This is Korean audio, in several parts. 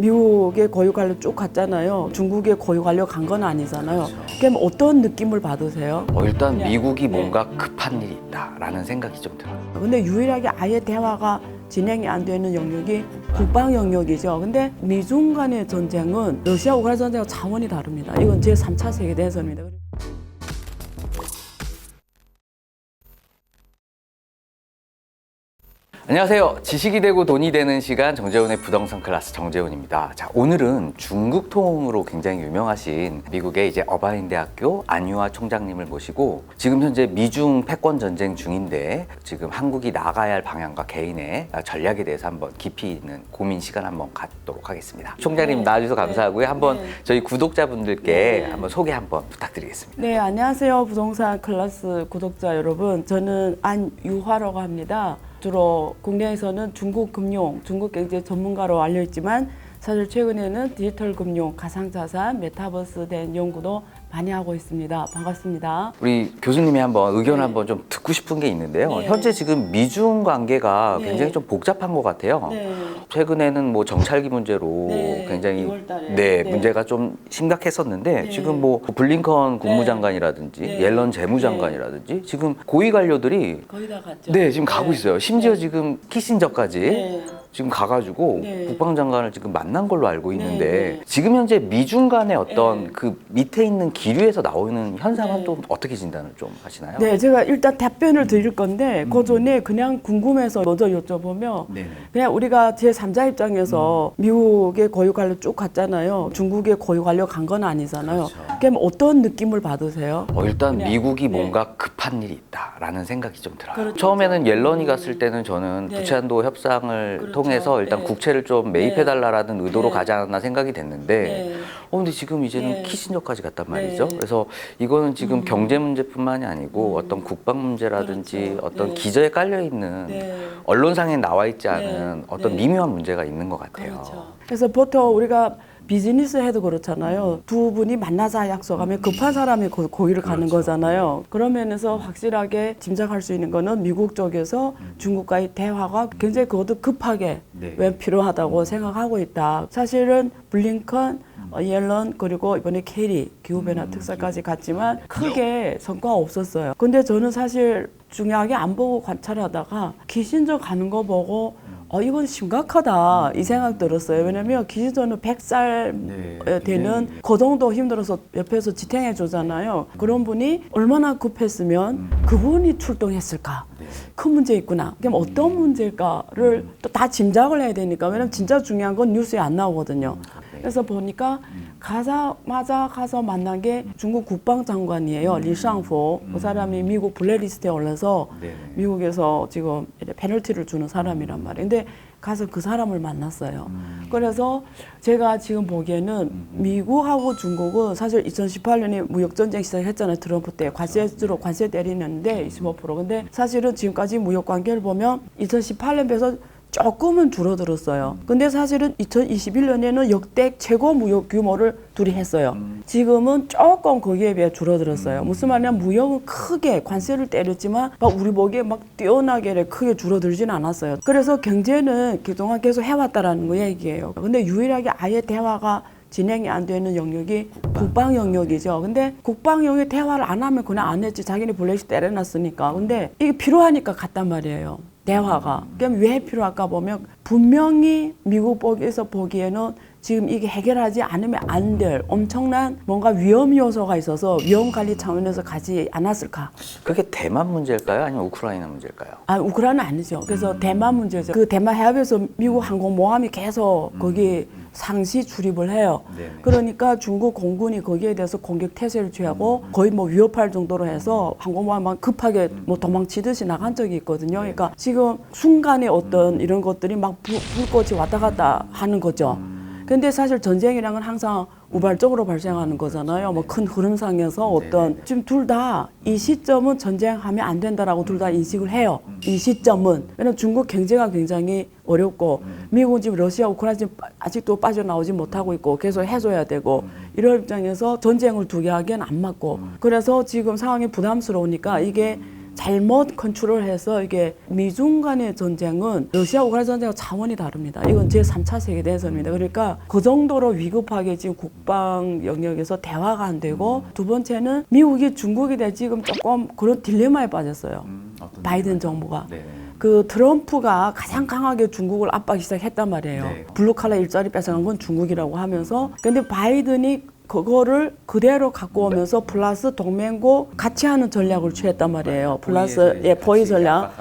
미국에 고유 관료 쭉 갔잖아요. 중국에 고유 관료 간 건 아니잖아요. 그럼 어떤 느낌을 받으세요? 일단 미국이 뭔가 급한 일이 있다라는 생각이 좀 들어요. 근데 유일하게 아예 대화가 진행이 안 되는 영역이 국방 영역이죠. 근데 미중 간의 전쟁은 러시아 우크라이나 전쟁과 차원이 다릅니다. 이건 제3차 세계대전입니다. 안녕하세요. 지식이 되고 돈이 되는 시간 정재훈의 부동산 클래스 정재훈입니다. 자, 오늘은 중국통으로 굉장히 유명하신 미국의 이제 어바인 대학교 안유아 총장님을 모시고 지금 현재 미중 패권 전쟁 중인데 지금 한국이 나가야 할 방향과 개인의 전략에 대해서 한번 깊이 있는 고민 시간 한번 갖도록 하겠습니다. 총장님 나와주셔서 감사하고요. 한번 저희 구독자분들께 한번 소개 한번 부탁드리겠습니다. 네, 안녕하세요. 부동산 클래스 구독자 여러분. 저는 안유화라고 합니다. 주로 국내에서는 중국 금융, 중국 경제 전문가로 알려있지만 사실 최근에는 디지털 금융, 가상자산, 메타버스 된 연구도 많이 하고 있습니다. 반갑습니다. 우리 교수님이 한번 의견 한번 좀 듣고 싶은 게 있는데요. 현재 지금 미중 관계가 굉장히 좀 복잡한 것 같아요. 최근에는 뭐 정찰기 문제로 굉장히 2월달에. 문제가 좀 심각했었는데 지금 뭐 블링컨 국무장관이라든지 옐런 재무장관이라든지 지금 고위 관료들이 거의 다 갔죠. 지금 가고 있어요. 심지어 지금 키신저까지 지금 가가지고 국방장관을 지금 만난 걸로 알고 있는데 지금 현재 미중 간의 어떤 그 밑에 있는 기류에서 나오는 현상은 또 어떻게 진단을 좀 하시나요? 네, 제가 일단 답변을 드릴 건데 그 전에 그냥 궁금해서 먼저 여쭤보면 그냥 우리가 제3자 입장에서 미국에 고유 관료 쭉 갔잖아요. 중국에 고유 관료 간 건 아니잖아요. 그럼 어떤 느낌을 받으세요? 일단 그냥, 미국이 뭔가 급한 일이 있다라는 생각이 좀 들어요. 그렇죠. 처음에는 옐런이 갔을 때는 저는 부채한도 협상을 통해서 일단 국채를 좀 매입해달라는 의도로 가지 않았나 생각이 됐는데 근데 지금 이제는 키신저까지 갔단 말이죠. 그래서 이거는 지금 경제 문제뿐만이 아니고 어떤 국방 문제라든지 어떤 기저에 깔려있는 언론상에 나와 있지 않은 어떤 미묘한 문제가 있는 것 같아요. 그래서 보통 우리가 비즈니스 해도 그렇잖아요. 두 분이 만나자 약속하면 급한 사람이 거기를 가는 거잖아요. 그런 면에서 확실하게 짐작할 수 있는 거는 미국 쪽에서 중국과의 대화가 굉장히 그것도 급하게 왜 필요하다고 생각하고 있다. 사실은 블링컨, 옐런 그리고 이번에 케리 기후변화 특사까지 갔지만 크게 성과가 없었어요. 근데 저는 사실 중요하게 안 보고 관찰하다가 키신저 가는 거 보고 이건 심각하다 이 생각 들었어요. 왜냐면 키신저는 100살 되는 그 정도 힘들어서 옆에서 지탱해 주잖아요. 그런 분이 얼마나 급했으면 그분이 출동했을까? 큰 문제 있구나. 그럼 어떤 문제일까를 또 다 짐작을 해야 되니까. 왜냐면 진짜 중요한 건 뉴스에 안 나오거든요. 그래서 보니까 가자마자 가서 만난 게 중국 국방장관이에요. 리샹포. 그 사람이 미국 블랙리스트에 올라서 미국에서 지금 페널티를 주는 사람이란 말이에요. 근데 가서 그 사람을 만났어요. 그래서 제가 지금 보기에는 미국하고 중국은 사실 2018년에 무역전쟁 시작했잖아요. 트럼프 때 관세로 관세 때리는데 25%. 근데 사실은 지금까지 무역관계를 보면 2018년 비해서 조금은 줄어들었어요. 근데 사실은 2021년에는 역대 최고 무역 규모를 둘이 했어요. 지금은 조금 거기에 비해 줄어들었어요. 무슨 말이냐면 무역은 크게 관세를 때렸지만 막 우리 보기에 막 뛰어나게 크게 줄어들지는 않았어요. 그래서 경제는 그동안 계속 해왔다라는 거 얘기예요. 근데 유일하게 아예 대화가 진행이 안 되는 영역이 국방 영역이죠. 근데 국방 영역 대화를 안 하면 그냥 안 했지. 자기네 블랙리스트 때려놨으니까. 근데 이게 필요하니까 갔단 말이에요. 대화가. 그럼 왜 필요할까 보면 분명히 미국 쪽에서 보기에는 지금 이게 해결하지 않으면 안 될 엄청난 뭔가 위험 요소가 있어서 위험 관리 차원에서 가지 않았을까? 그게 대만 문제일까요? 아니면 우크라이나 문제일까요? 우크라이나 아니죠. 그래서 대만 문제죠. 그 대만 해협에서 미국 항공모함이 계속 거기 상시 출입을 해요. 그러니까 중국 공군이 거기에 대해서 공격 태세를 취하고 거의 뭐 위협할 정도로 해서 항공모함만 급하게 뭐 도망치듯이 나간 적이 있거든요. 그러니까 지금 순간에 어떤 이런 것들이 막 불꽃이 왔다 갔다 하는 거죠. 근데 사실 전쟁이란 건 항상 우발적으로 발생하는 거잖아요. 뭐 큰 흐름상에서 어떤 지금 둘 다 이 시점은 전쟁하면 안 된다라고 둘 다 인식을 해요. 이 시점은 왜냐면 중국 경제가 굉장히 어렵고 미국은 지금 러시아, 우크라이나 지금 아직도 빠져나오지 못하고 있고 계속 해줘야 되고 이런 입장에서 전쟁을 두게 하기엔 안 맞고 그래서 지금 상황이 부담스러우니까 이게 잘못 컨트롤해서 이게 미중 간의 전쟁은 러시아 우크라이나 전쟁과 차원이 다릅니다. 이건 제3차 세계대전입니다. 그러니까 그 정도로 위급하게 지금 국방 영역에서 대화가 안 되고 두 번째는 미국이 중국에 대해 지금 조금 그런 딜레마에 빠졌어요. 바이든 정부가. 네. 그 트럼프가 가장 강하게 중국을 압박하기 시작했단 말이에요. 네. 블루칼라 일자리 뺏어간 건 중국이라고 하면서 근데 바이든이 그거를 그대로 갖고 오면서 플러스 동맹국 같이 하는 전략을 취했단 말이에요. 플러스 포위 전략.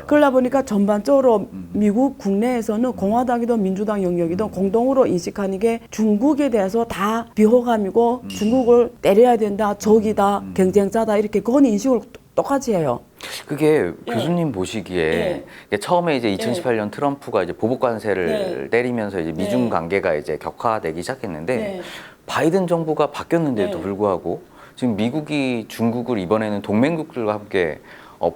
그러다 보니까 전반적으로 미국 국내에서는 공화당이든 민주당 영역이든 공동으로 인식하는 게 중국에 대해서 다 비호감이고 중국을 때려야 된다, 적이다, 경쟁자다 이렇게 그건 인식을 똑같이 해요. 그게 예. 교수님 보시기에 예. 이게 처음에 이제 2018년 트럼프가 이제 보복 관세를 때리면서 이제 미중 네. 관계가 이제 격화되기 시작했는데 네. 바이든 정부가 바뀌었는데도 네. 불구하고 지금 미국이 중국을 이번에는 동맹국들과 함께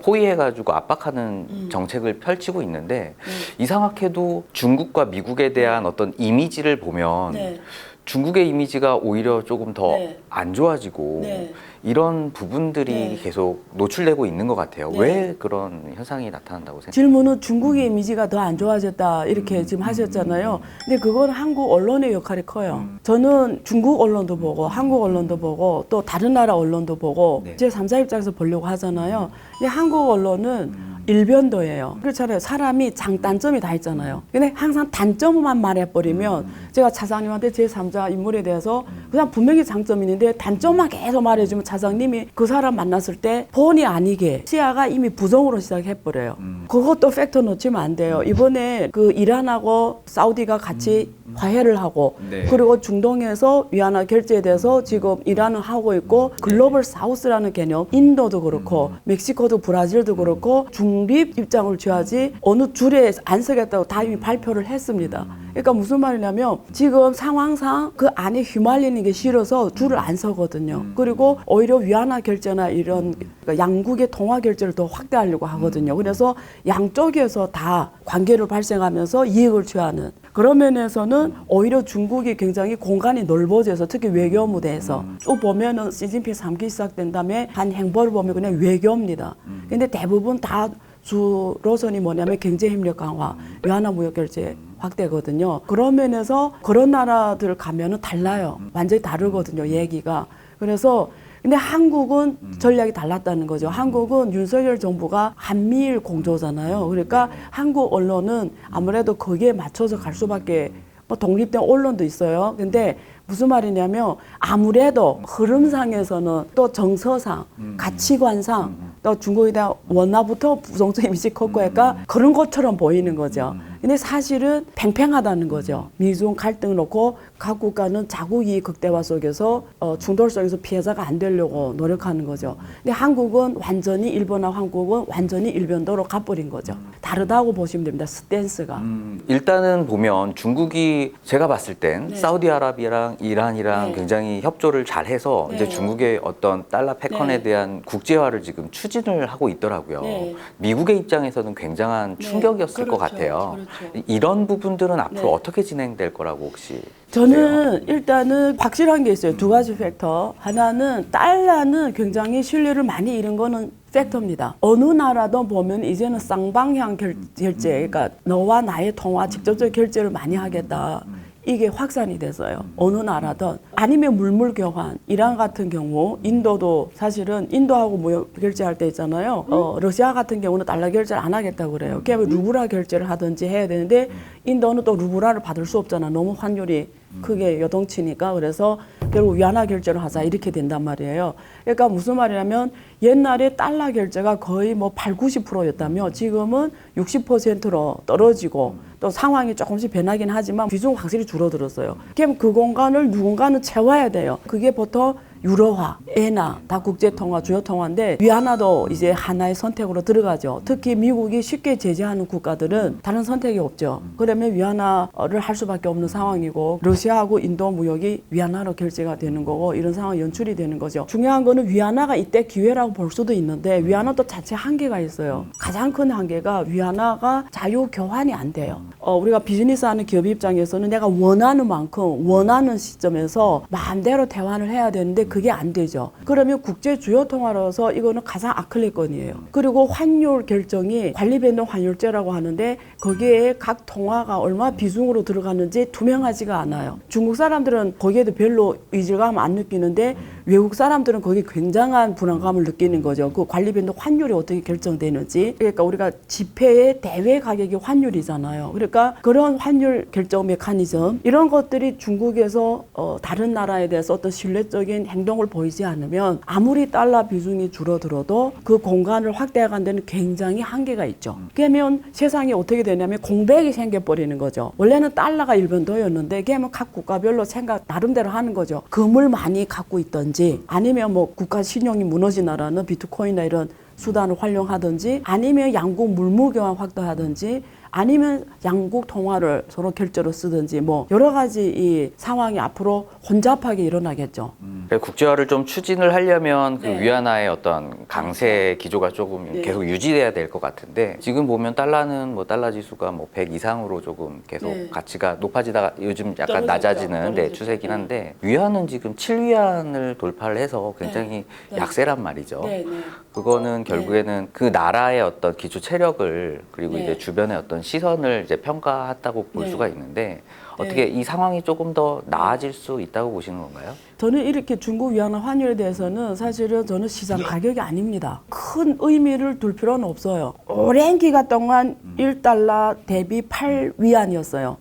포위해가지고 압박하는 정책을 펼치고 있는데 이상하게도 중국과 미국에 대한 어떤 이미지를 보면 네. 중국의 이미지가 오히려 조금 더 네. 안 좋아지고 네. 이런 부분들이 네. 계속 노출되고 있는 것 같아요. 네. 왜 그런 현상이 나타난다고 생각해요? 질문은 중국의 이미지가 더 안 좋아졌다 이렇게 지금 하셨잖아요. 근데 그건 한국 언론의 역할이 커요. 저는 중국 언론도 보고 한국 언론도 보고 또 다른 나라 언론도 보고 네. 제 3자 입장에서 보려고 하잖아요. 근데 한국 언론은 일변도예요. 그렇잖아요. 사람이 장단점이 다 있잖아요. 근데 항상 단점만 말해버리면 제가 차장님한테 제 3자 인물에 대해서 그냥 분명히 장점이 있는데 단점만 계속 말해주면 차장님이 그 사람 만났을 때 본의 아니게 시야가 이미 부정으로 시작해버려요. 그것도 팩터 놓치면 안 돼요. 이번에 그 이란하고 사우디가 같이 화해를 하고 네. 그리고 중동에서 위안화 결제에 대해서 지금 이란은 하고 있고 글로벌 사우스라는 개념 인도도 그렇고 멕시코도 브라질도 그렇고 중립 입장을 취하지 어느 줄에 안 서겠다고 다 이미 발표를 했습니다. 그러니까 무슨 말이냐면 지금 상황상 그 안에 휘말리는 게 싫어서 줄을 안 서거든요. 그리고 오히려 위안화 결제나 이런 그러니까 양국의 통화 결제를 더 확대하려고 하거든요. 그래서 양쪽에서 다 관계를 발생하면서 이익을 취하는 그런 면에서는 오히려 중국이 굉장히 공간이 넓어져서 특히 외교 무대에서 쭉 보면은 시진핑 3기 시작된 다음에 한 행보를 보면 그냥 외교입니다. 근데 대부분 다 주로선이 뭐냐면 경제협력 강화, 위안화 무역 결제 확대거든요. 그런 면에서 그런 나라들 가면은 달라요. 완전히 다르거든요, 얘기가. 그래서 근데 한국은 전략이 달랐다는 거죠. 한국은 윤석열 정부가 한미일 공조잖아요. 그러니까 한국 언론은 아무래도 거기에 맞춰서 갈 수밖에 뭐 독립된 언론도 있어요. 근데 무슨 말이냐면 아무래도 흐름상에서는 또 정서상 가치관상 또 중국에 대한 원화부터 부정적 이미지 컸고 하니까 그런 것처럼 보이는 거죠. 근데 사실은 팽팽하다는 거죠. 미중 갈등을 놓고 각 국가는 자국 이익 극대화 속에서 충돌성에서 피해자가 안 되려고 노력하는 거죠. 근데 한국은 완전히 일본하고 한국은 완전히 일변도로 가버린 거죠. 다르다고 보시면 됩니다. 스탠스가. 일단은 보면 중국이 제가 봤을 땐 네. 사우디아라비아랑 이란이랑 네. 굉장히 협조를 잘 해서 네. 이제 중국의 어떤 달러 패권에 네. 대한 국제화를 지금 추진을 하고 있더라고요. 네. 미국의 입장에서는 굉장한 네. 충격이었을 것 그렇죠. 같아요. 그렇죠. 이런 부분들은 앞으로 네. 어떻게 진행될 거라고 혹시 저는 일단은 확실한 게 있어요. 두 가지 팩터. 하나는 달러는 굉장히 신뢰를 많이 잃은 거는 팩터입니다. 어느 나라도 보면 이제는 쌍방향 결제, 그러니까 너와 나의 통화 직접적 결제를 많이 하겠다. 이게 확산이 됐어요. 어느 나라든. 아니면 물물 교환. 이란 같은 경우 인도도 사실은 인도하고 무역 결제할 때 있잖아요. 러시아 같은 경우는 달러 결제를 안 하겠다고 그래요. 그냥 루브라 결제를 하든지 해야 되는데 인도는 또 루브라를 받을 수 없잖아. 너무 환율이 크게 요동치니까. 그래서 결국 위안화 결제를 하자 이렇게 된단 말이에요. 그러니까 무슨 말이냐면 옛날에 달러 결제가 거의 뭐 8, 90%였다면 지금은 60%로 떨어지고 또 상황이 조금씩 변하긴 하지만 비중은 확실히 줄어들었어요. 그럼 그 공간을 누군가는 채워야 돼요. 그게 보통 유로화, 엔화, 다 국제통화, 주요통화인데 위안화도 이제 하나의 선택으로 들어가죠. 특히 미국이 쉽게 제재하는 국가들은 다른 선택이 없죠. 그러면 위안화를 할 수밖에 없는 상황이고 러시아하고 인도 무역이 위안화로 결제가 되는 거고 이런 상황이 연출이 되는 거죠. 중요한 거는 위안화가 이때 기회라고 볼 수도 있는데 위안화도 자체 한계가 있어요. 가장 큰 한계가 위안화가 자유 교환이 안 돼요. 우리가 비즈니스하는 기업 입장에서는 내가 원하는 만큼 원하는 시점에서 마음대로 대환을 해야 되는데 그게 안 되죠. 그러면 국제 주요 통화로서 이거는 가장 악클레건이에요. 그리고 환율 결정이 관리변동 환율제라고 하는데 거기에 각 통화가 얼마 비중으로 들어가는지 투명하지가 않아요. 중국 사람들은 거기에도 별로 이질감 안 느끼는데 외국 사람들은 거기에 굉장한 불안감을 느끼는 거죠. 그 관리변동 환율이 어떻게 결정되는지. 그러니까 우리가 지폐의 대외 가격이 환율이잖아요. 그러니까 그런 환율 결정 메커니즘 이런 것들이 중국에서 다른 나라에 대해서 어떤 신뢰적인 행동을 보이지 않으면 아무리 달러 비중이 줄어들어도 그 공간을 확대해가는 데는 굉장히 한계가 있죠. 그러면 세상이 어떻게 되냐면 공백이 생겨버리는 거죠. 원래는 달러가 일변도였는데 그러면 각 국가별로 생각 나름대로 하는 거죠. 금을 많이 갖고 있던지 아니면 뭐 국가 신용이 무너진 나라는 비트코인이나 이런 수단을 활용하든지 아니면 양국 물무교환 확대하든지 아니면 양국 통화를 서로 결제로 쓰든지 뭐 여러 가지 이 상황이 앞으로 혼잡하게 일어나겠죠. 국제화를 좀 추진을 하려면 그 네. 위안화의 어떤 강세 기조가 조금 네. 계속 유지돼야 될 것 같은데 지금 보면 달러는 뭐 달러 지수가 뭐 100 이상으로 조금 계속 네. 가치가 높아지다가 요즘 약간 떨어지죠. 낮아지는 떨어지죠. 추세긴 한데 위안은 지금 7위안을 돌파를 해서 굉장히 네. 약세란 말이죠. 네, 네. 그거는 결국에는 그 나라의 어떤 기초 체력을 그리고 네. 이제 주변의 어떤 시선을 이제 평가했다고 볼 네. 수가 있는데 어떻게 이 상황이 조금 더 나아질 수 있다고 보시는 건가요? 저는 이렇게 중국 위안화 환율에 대해서는 사실은 저는 시장 가격이 아닙니다. 큰 의미를 둘 필요는 없어요. 오랜 기간 동안 1달러 대비 8위안이었어요.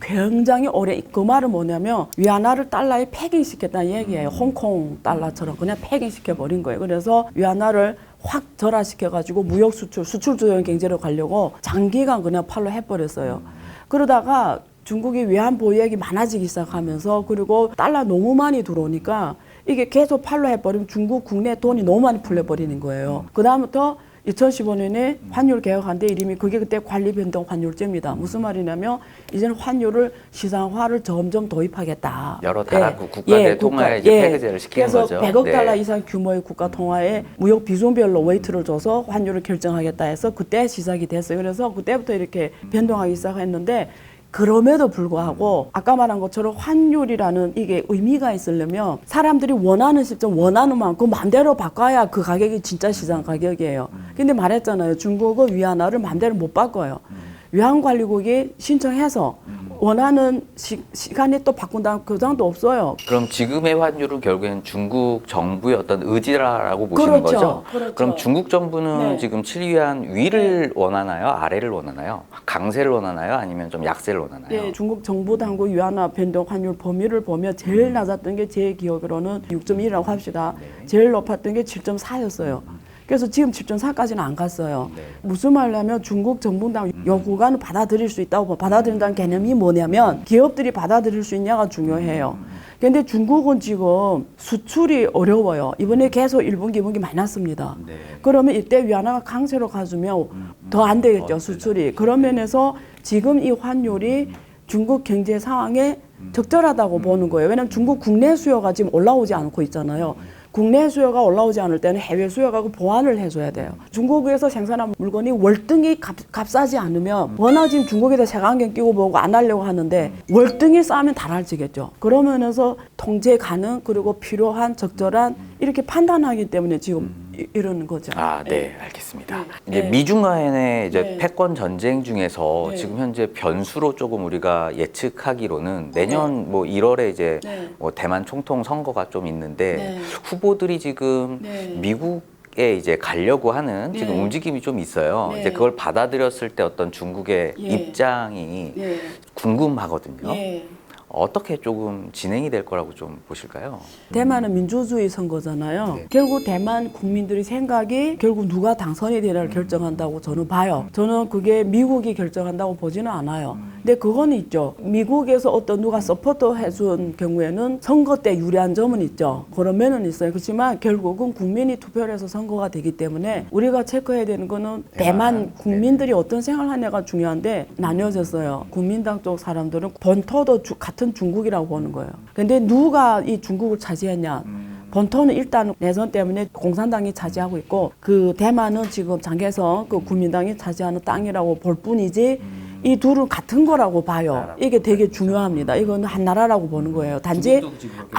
굉장히 오래. 그 말은 뭐냐면 위안화를 달러에 패깅시켰다는 얘기예요. 홍콩 달러처럼 그냥 패깅시켜버린 거예요. 그래서 위안화를 확 절하시켜가지고 무역 수출 조정 경제로 가려고 장기간 그냥 팔로 해버렸어요. 그러다가 중국이 외환 보유액이 많아지기 시작하면서 그리고 달러 너무 많이 들어오니까 이게 계속 팔로 해버리면 중국 국내 돈이 너무 많이 풀려버리는 거예요. 그 다음부터 2015년에 환율 개혁한데 이름이 그게 그때 관리변동 환율제입니다. 무슨 말이냐면 이제는 환율을 시장화를 점점 도입하겠다. 여러 다라국 국가들 통화에 이제 폐기제를 시키는 그래서 거죠. 100억 달러 이상 규모의 국가 통화에 무역 비중별로 웨이트를 줘서 환율을 결정하겠다 해서 그때 시작이 됐어요. 그래서 그때부터 이렇게 변동하기 시작했는데 그럼에도 불구하고 아까 말한 것처럼 환율이라는 이게 의미가 있으려면 사람들이 원하는 시점 원하는 만큼 마음대로 바꿔야 그 가격이 진짜 시장 가격이에요. 근데 말했잖아요. 중국은 위안화를 마음대로 못 바꿔요. 위안관리국이 신청해서 원하는 시간에 또 바꾼다는 교장도 없어요. 그럼 지금의 환율은 결국엔 중국 정부의 어떤 의지라고 보시는 그렇죠. 거죠? 그렇죠. 그럼 중국 정부는 네. 지금 7위안 위를 원하나요? 아래를 원하나요? 강세를 원하나요? 아니면 좀 약세를 원하나요? 네, 중국 정부 당국 위안화 변동 환율 범위를 보면 제일 낮았던 게 제 기억으로는 6.1이라고 합시다. 제일 높았던 게 7.4였어요. 그래서 지금 7.4까지는 안 갔어요. 네. 무슨 말이냐면 중국 정부당 요 구간을 받아들일 수 있다고 받아들인다는 개념이 뭐냐면 기업들이 받아들일 수 있냐가 중요해요. 근데 중국은 지금 수출이 어려워요. 이번에 계속 1분기, 2분기 많이 났습니다. 네. 그러면 이때 위안화가 강세로 가주면 더 안 되겠죠, 수출이. 그런 면에서 지금 이 환율이 중국 경제 상황에 적절하다고 보는 거예요. 왜냐하면 중국 국내 수요가 지금 올라오지 않고 있잖아요. 국내 수요가 올라오지 않을 때는 해외 수요가 보완을 해줘야 돼요. 중국에서 생산한 물건이 월등히 값싸지 않으면 워낙 지금 중국에다 색안경 끼고 보고 안 하려고 하는데 월등히 싸면 달아지겠죠. 그러면서 통제 가능 그리고 필요한 적절한 이렇게 판단하기 때문에 지금 이러는 거죠. 아, 네, 알겠습니다. 네. 이제 네. 미중 간의 이제 네. 패권 전쟁 중에서 네. 지금 현재 변수로 조금 우리가 예측하기로는 내년 뭐 1월에 이제 네. 뭐 대만 총통 선거가 좀 있는데 네. 후보들이 지금 네. 미국에 이제 가려고 하는 지금 네. 움직임이 좀 있어요. 네. 이제 그걸 받아들였을 때 어떤 중국의 예. 입장이 예. 궁금하거든요. 예. 어떻게 조금 진행이 될 거라고 좀 보실까요? 대만은 민주주의 선거잖아요. 네. 결국 대만 국민들이 생각이 결국 누가 당선이 되냐를 결정한다고 저는 봐요. 저는 그게 미국이 결정한다고 보지는 않아요. 근데 그건 있죠. 미국에서 어떤 누가 서포터 해준 경우에는 선거 때 유리한 점은 있죠. 그런 면은 있어요. 그렇지만 결국은 국민이 투표를 해서 선거가 되기 때문에 우리가 체크해야 되는 거는 대만 국민들이 어떤 생각을 하냐가 중요한데 나뉘어졌어요. 국민당 쪽 사람들은 본토도 같은 중국이라고 보는 거예요. 근데 누가 이 중국을 차지했냐? 본토는 일단 내선 때문에 공산당이 차지하고 있고 그 대만은 지금 장개성 그 국민당이 차지하는 땅이라고 볼 뿐이지 이 둘은 같은 거라고 봐요. 이게 되게 중요합니다. 이건 한 나라라고 보는 거예요. 단지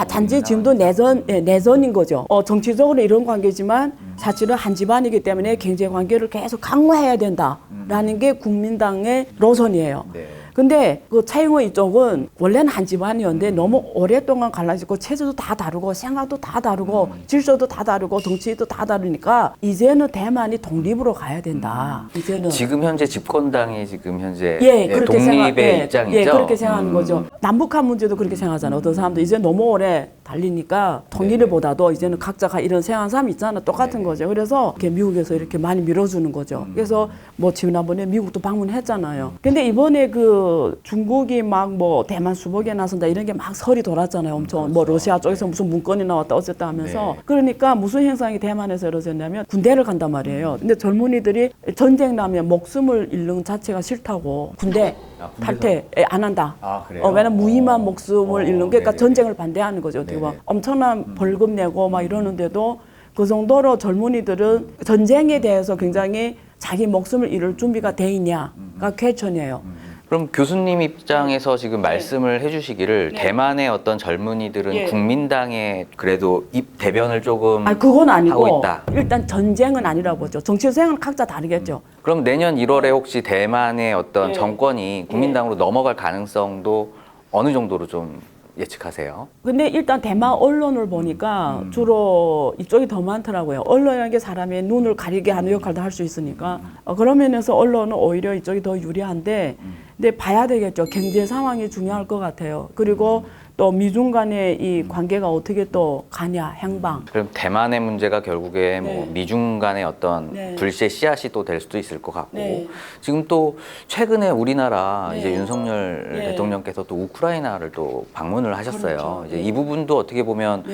단지 지금도 내전인 거죠. 정치적으로 이런 관계지만 사실은 한 집안이기 때문에 경제 관계를 계속 강화해야 된다라는 게 국민당의 노선이에요. 네. 근데 그 차이원 이쪽은 원래는 한 집안이었는데 너무 오랫동안 갈라지고 체제도 다 다르고 생각도 다 다르고 질서도 다 다르고 정치도 다 다르니까 이제는 대만이 독립으로 가야 된다. 이제는 지금 현재 집권당이 지금 현재 그렇게 독립의 입장이죠. 그렇게 생각하는 거죠. 남북한 문제도 그렇게 생각하잖아요. 어떤 사람도 이제 너무 오래 달리니까 통일보다도 이제는 각자가 이런 생각하는 사람이 있잖아요. 똑같은 거죠. 그래서 이렇게 미국에서 이렇게 많이 밀어주는 거죠. 그래서 뭐 지난번에 미국도 방문했잖아요. 근데 이번에 그 중국이 막 뭐 대만 수복에 나선다 이런 게 막 설이 돌았잖아요. 엄청 뭐 러시아 쪽에서 무슨 문건이 나왔다 어쨌다 하면서 그러니까 무슨 현상이 대만에서 이루어졌냐면 군대를 간단 말이에요. 근데 젊은이들이 전쟁 나면 목숨을 잃는 자체가 싫다고 군대 탈퇴 안 한다. 그래요? 왜냐면 무의미한 목숨을 잃는 게 그러니까 네네. 전쟁을 반대하는 거죠. 어떻게 보면 엄청난 벌금 내고 막 이러는데도 그 정도로 젊은이들은 전쟁에 대해서 굉장히 자기 목숨을 잃을 준비가 돼 있냐가 퀘스천이에요. 그럼 교수님 입장에서 지금 말씀을 해주시기를 대만의 어떤 젊은이들은 국민당에 그래도 입 대변을 조금 그건 하고 아니고 있다. 일단 전쟁은 아니라고 보죠. 정치 생은 각자 다르겠죠. 그럼 내년 1월에 혹시 대만의 어떤 정권이 국민당으로 넘어갈 가능성도 어느 정도로 좀 예측하세요? 근데 일단 대만 언론을 보니까 주로 이쪽이 더 많더라고요. 언론이라는 게 사람의 눈을 가리게 하는 역할도 할 수 있으니까. 그런 면에서 언론은 오히려 이쪽이 더 유리한데 근데 봐야 되겠죠. 경제 상황이 중요할 것 같아요. 그리고 또 미중 간의 이 관계가 어떻게 또 가냐, 행방. 그럼 대만의 문제가 결국에 뭐 미중 간의 어떤 불씨의 씨앗이 또 될 수도 있을 것 같고 지금 또 최근에 우리나라 이제 윤석열 대통령께서 또 우크라이나를 또 방문을 하셨어요. 그렇죠. 이제 이 부분도 어떻게 보면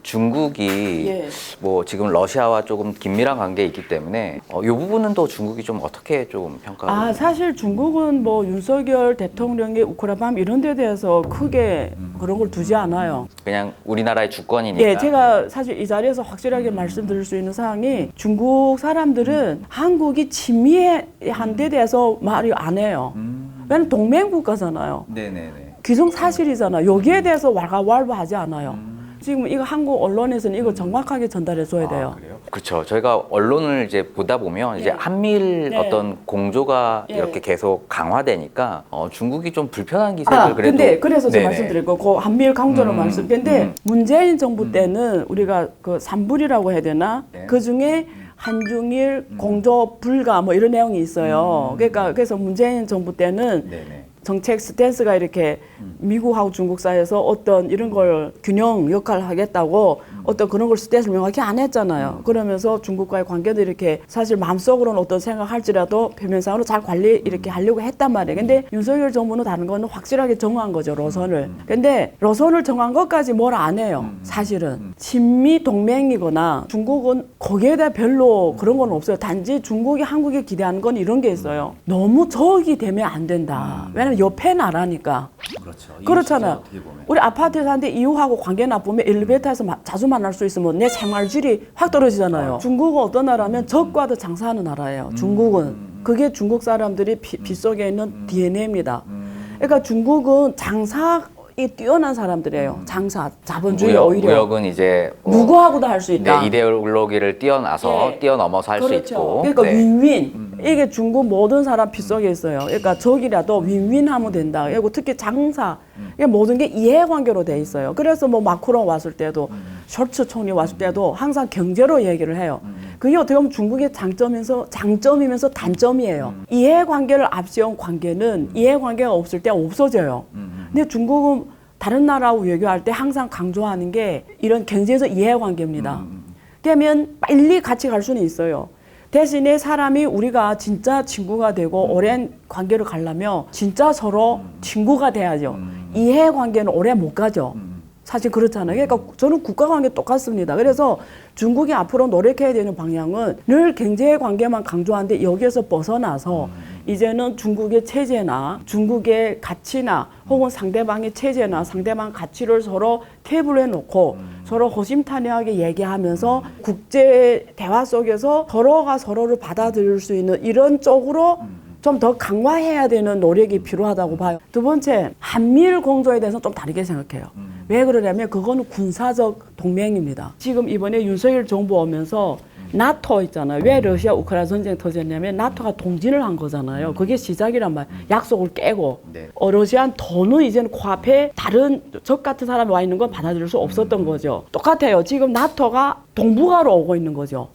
중국이 뭐 지금 러시아와 조금 긴밀한 관계에 있기 때문에 이 부분은 또 중국이 좀 어떻게 좀 평가하고 사실 중국은 뭐 윤석열 대통령의 우크라이나 이런 데 대해서 크게 그런 걸 두지 않아요. 그냥 우리나라의 주권이니까. 제가 사실 이 자리에서 확실하게 말씀드릴 수 있는 사항이 중국 사람들은 한국이 친미한 데 대해서 말이 안 해요. 왜냐면 동맹국가잖아요. 네네네. 기정사실이잖아요. 여기에 대해서 왈가왈부하지 않아요. 지금 이거 한국 언론에서는 이거 정확하게 전달해 줘야 돼요. 그렇죠. 저희가 언론을 이제 보다 보면 이제 한미일 어떤 공조가 이렇게 계속 강화되니까 중국이 좀 불편한 기색을 그래도. 근데 그래서 제가 네네. 말씀드릴 거고 한미일 강조를 말씀. 근데 문재인 정부 때는 우리가 그 삼불이라고 해야 되나? 그 중에 한중일 공조 불가 뭐 이런 내용이 있어요. 그러니까 그래서 문재인 정부 때는 정책 스탠스가 이렇게 미국하고 중국 사이에서 어떤 이런 걸 균형 역할을 하겠다고 어떤 그런 걸 스탠스를 명확히 안 했잖아요. 그러면서 중국과의 관계도 이렇게 사실 마음속으로는 어떤 생각할지라도 표면상으로 잘 관리 이렇게 하려고 했단 말이에요. 근데 윤석열 정부는 다른 거는 확실하게 정한 거죠, 노선을. 근데 노선을 정한 것까지 뭘 안 해요, 사실은. 친미 동맹이거나 중국은 거기에 대해 별로 그런 건 없어요. 단지 중국이 한국에 기대하는 건 이런 게 있어요. 너무 적이 되면 안 된다. 왜냐면 옆에 나라니까. 그렇잖아요. 우리 아파트에 사는데 이웃하고 관계 나쁘면 엘리베이터에서 자주 만날 수 있으면 내 생활질이 확 떨어지잖아요. 중국은 어떤 나라면 적과도 장사하는 나라예요. 중국은. 그게 중국 사람들이 빗속에 있는 DNA입니다. 그러니까 중국은 장사에 뛰어난 사람들이에요. 장사, 자본주의 오히려. 무역은 이제 누구하고도 할 수 있다. 이데올로기를 뛰어나서 뛰어넘어서 할 수 있고. 그러니까 윈윈. 이게 중국 모든 사람 빗속에 있어요. 그러니까 적이라도 윈윈하면 된다. 그리고 특히 장사, 이게 모든 게 이해관계로 돼 있어요. 그래서 뭐 마크롱 왔을 때도, 숄츠 총리 왔을 때도 항상 경제로 얘기를 해요. 그게 어떻게 보면 중국의 장점이면서 단점이에요. 이해관계를 앞세운 관계는 이해관계가 없을 때 없어져요. 근데 중국은 다른 나라하고 외교할 때 항상 강조하는 게 이런 경제적 이해관계입니다. 그러면 빨리 같이 갈 수는 있어요. 대신에 사람이 우리가 진짜 친구가 되고 오랜 관계를 가려면 진짜 서로 친구가 돼야죠. 이해관계는 오래 못 가죠. 사실 그렇잖아요. 그러니까 저는 국가관계 똑같습니다. 그래서 중국이 앞으로 노력해야 되는 방향은 늘 경제관계만 강조하는데 여기에서 벗어나서 이제는 중국의 체제나 중국의 가치나 혹은 상대방의 체제나 상대방 가치를 서로 테이블에 놓고 서로 호심탄회하게 얘기하면서 국제 대화 속에서 서로가 서로를 받아들일 수 있는 이런 쪽으로 좀 더 강화해야 되는 노력이 필요하다고 봐요. 두 번째, 한미일 공조에 대해서는 좀 다르게 생각해요. 왜 그러냐면 그거는 군사적 동맹입니다. 지금 이번에 윤석열 정부 오면서 나토 있잖아요. 왜 러시아 우크라이나 전쟁 터졌냐면 나토가 동진을 한 거잖아요. 그게 시작이란 말. 약속을 깨고 네. 러시아는 돈은 이제는 코앞에 다른 적 같은 사람이 와 있는 건 받아들일 수 없었던 거죠. 똑같아요. 지금 나토가 동북아로 오고 있는 거죠.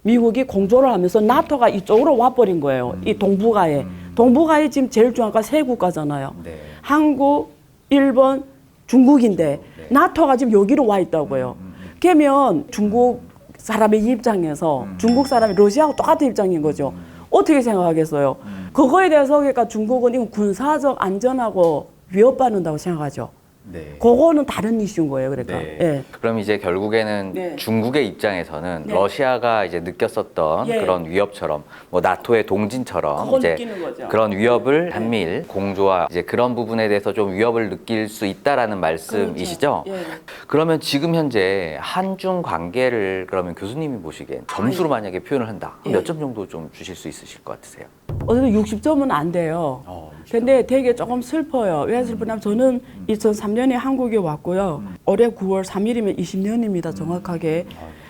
미국이 공조를 하면서 나토가 이쪽으로 와버린 거예요. 이 동북아에. 동북아에 지금 제일 중요한 건 세 국가잖아요. 네. 한국, 일본, 중국인데 나토가 지금 여기로 와 있다고요. 그러면 중국 사람의 입장에서 중국 사람이 러시아하고 똑같은 입장인 거죠. 어떻게 생각하겠어요? 그거에 대해서 그러니까 중국은 이건 군사적 안전하고 위협받는다고 생각하죠. 네. 그거는 다른 이슈인 거예요. 그러니까. 네. 예. 그럼 이제 결국에는 네. 중국의 입장에서는 네. 러시아가 이제 느꼈었던 예. 그런 위협처럼 뭐 나토의 동진처럼 그걸 이제 느끼는 거죠. 그런 위협을 네. 한미일 공조와 이제 그런 부분에 대해서 좀 위협을 느낄 수 있다라는 말씀이시죠? 그렇죠. 예. 그러면 지금 현재 한중 관계를 그러면 교수님이 보시기엔 점수로 만약에 표현을 한다. 예. 몇 점 정도 좀 주실 수 있으실 것 같으세요? 어쨌든 60점은 안 돼요. 근데 되게 조금 슬퍼요. 왜 슬프냐면 저는 2003년에 한국에 왔고요. 올해 9월 3일이면 20년입니다. 정확하게.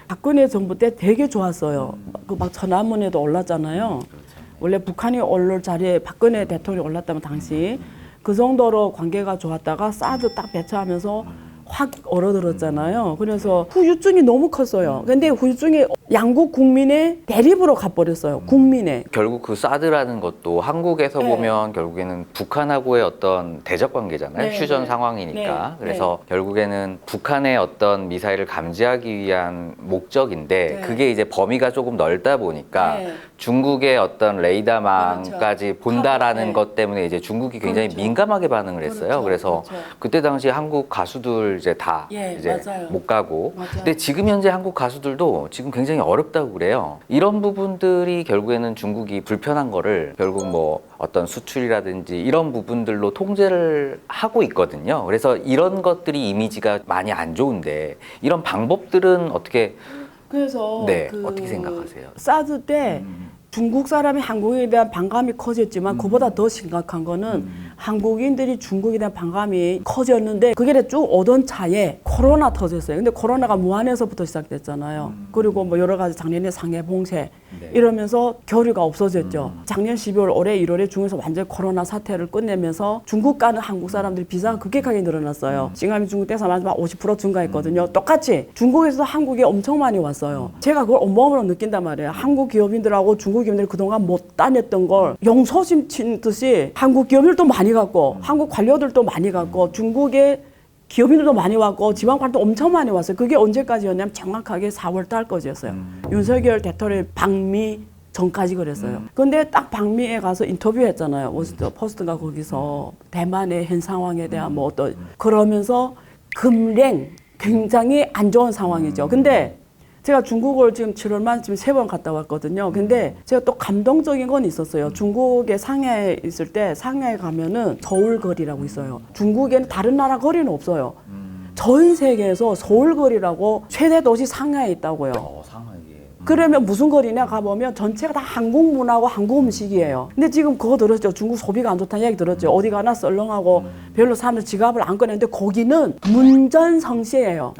박근혜 정부 때 되게 좋았어요. 그 막 천안문에도 올랐잖아요. 원래 북한이 오를 자리에 박근혜 대통령이 올랐다면 당시 그 정도로 관계가 좋았다가 사드 딱 배치하면서 확 얼어들었잖아요. 그래서 후유증이 너무 컸어요. 근데 후유증이 양국 국민의 대립으로 가버렸어요. 국민의. 결국 그 사드라는 것도 한국에서 네. 보면 결국에는 북한하고의 어떤 대적 관계잖아요. 네, 휴전 네. 상황이니까. 네, 그래서 결국에는 북한의 어떤 미사일을 감지하기 위한 목적인데 네. 그게 이제 범위가 조금 넓다 보니까 네. 중국의 어떤 레이더망까지 그렇죠. 본다라는 네. 것 때문에 이제 중국이 굉장히 그렇죠. 민감하게 반응을 했어요. 그렇죠. 그래서 그렇죠. 그때 당시 한국 가수들 이제 다 예, 이제 맞아요. 못 가고. 맞아요. 근데 지금 현재 한국 가수들도 지금 굉장히 어렵다고 그래요. 이런 부분들이 결국에는 중국이 불편한 거를 결국 뭐 어떤 수출이라든지 이런 부분들로 통제를 하고 있거든요. 그래서 이런 것들이 이미지가 많이 안 좋은데 이런 방법들은 어떻게 그래서 네, 어떻게 생각하세요? 사드 때 중국 사람이 한국에 대한 반감이 커졌지만 그보다 더 심각한 거는 한국인들이 중국에 대한 반감이 커졌는데 그게 쭉 오던 차에 코로나 터졌어요. 근데 코로나가 무한에서부터 시작됐잖아요. 그리고 뭐 여러 가지 작년에 상해 봉쇄 네. 이러면서 교류가 없어졌죠. 작년 12월 올해 1월에 중에서 완전 코로나 사태를 끝내면서 중국 가는 한국 사람들이 비자가 급격하게 늘어났어요. 싱가포르 중국 대사 마지막 50% 증가했거든요. 똑같이 중국에서 한국에 엄청 많이 왔어요. 제가 그걸 온몸으로 느낀단 말이에요. 한국 기업인들하고 중국 기업인들이 그동안 못 다녔던 걸 용서심 친 듯이 한국 기업인들도 많이 갔고 한국 관료들도 많이 갔고 중국의 기업인들도 많이 왔고 지방관도 엄청 많이 왔어요. 그게 언제까지였냐면 정확하게 4월 달까지였어요. 윤석열 대통령의 방미 전까지 그랬어요. 근데 딱 방미에 가서 인터뷰했잖아요. 워싱턴 포스트가 거기서 대만의 현 상황에 대한 뭐 어떤 그러면서 금랭 굉장히 안 좋은 상황이죠. 근데 제가 중국을 지금 7월만 지금 3번 갔다 왔거든요. 근데 제가 또 감동적인 건 있었어요. 중국의 상해에 있을 때 상해에 가면은 서울거리라고 있어요. 중국에는 다른 나라 거리는 없어요. 전 세계에서 서울거리라고 최대 도시 상해에 있다고요. 상하게. 그러면 무슨 거리냐 가보면 전체가 다 한국 문화고 한국 음식이에요. 근데 지금 그거 들었죠. 중국 소비가 안 좋다는 이야기 들었죠. 어디 가나 썰렁하고 별로 사람들 지갑을 안 꺼내는데 거기는 문전성시예요.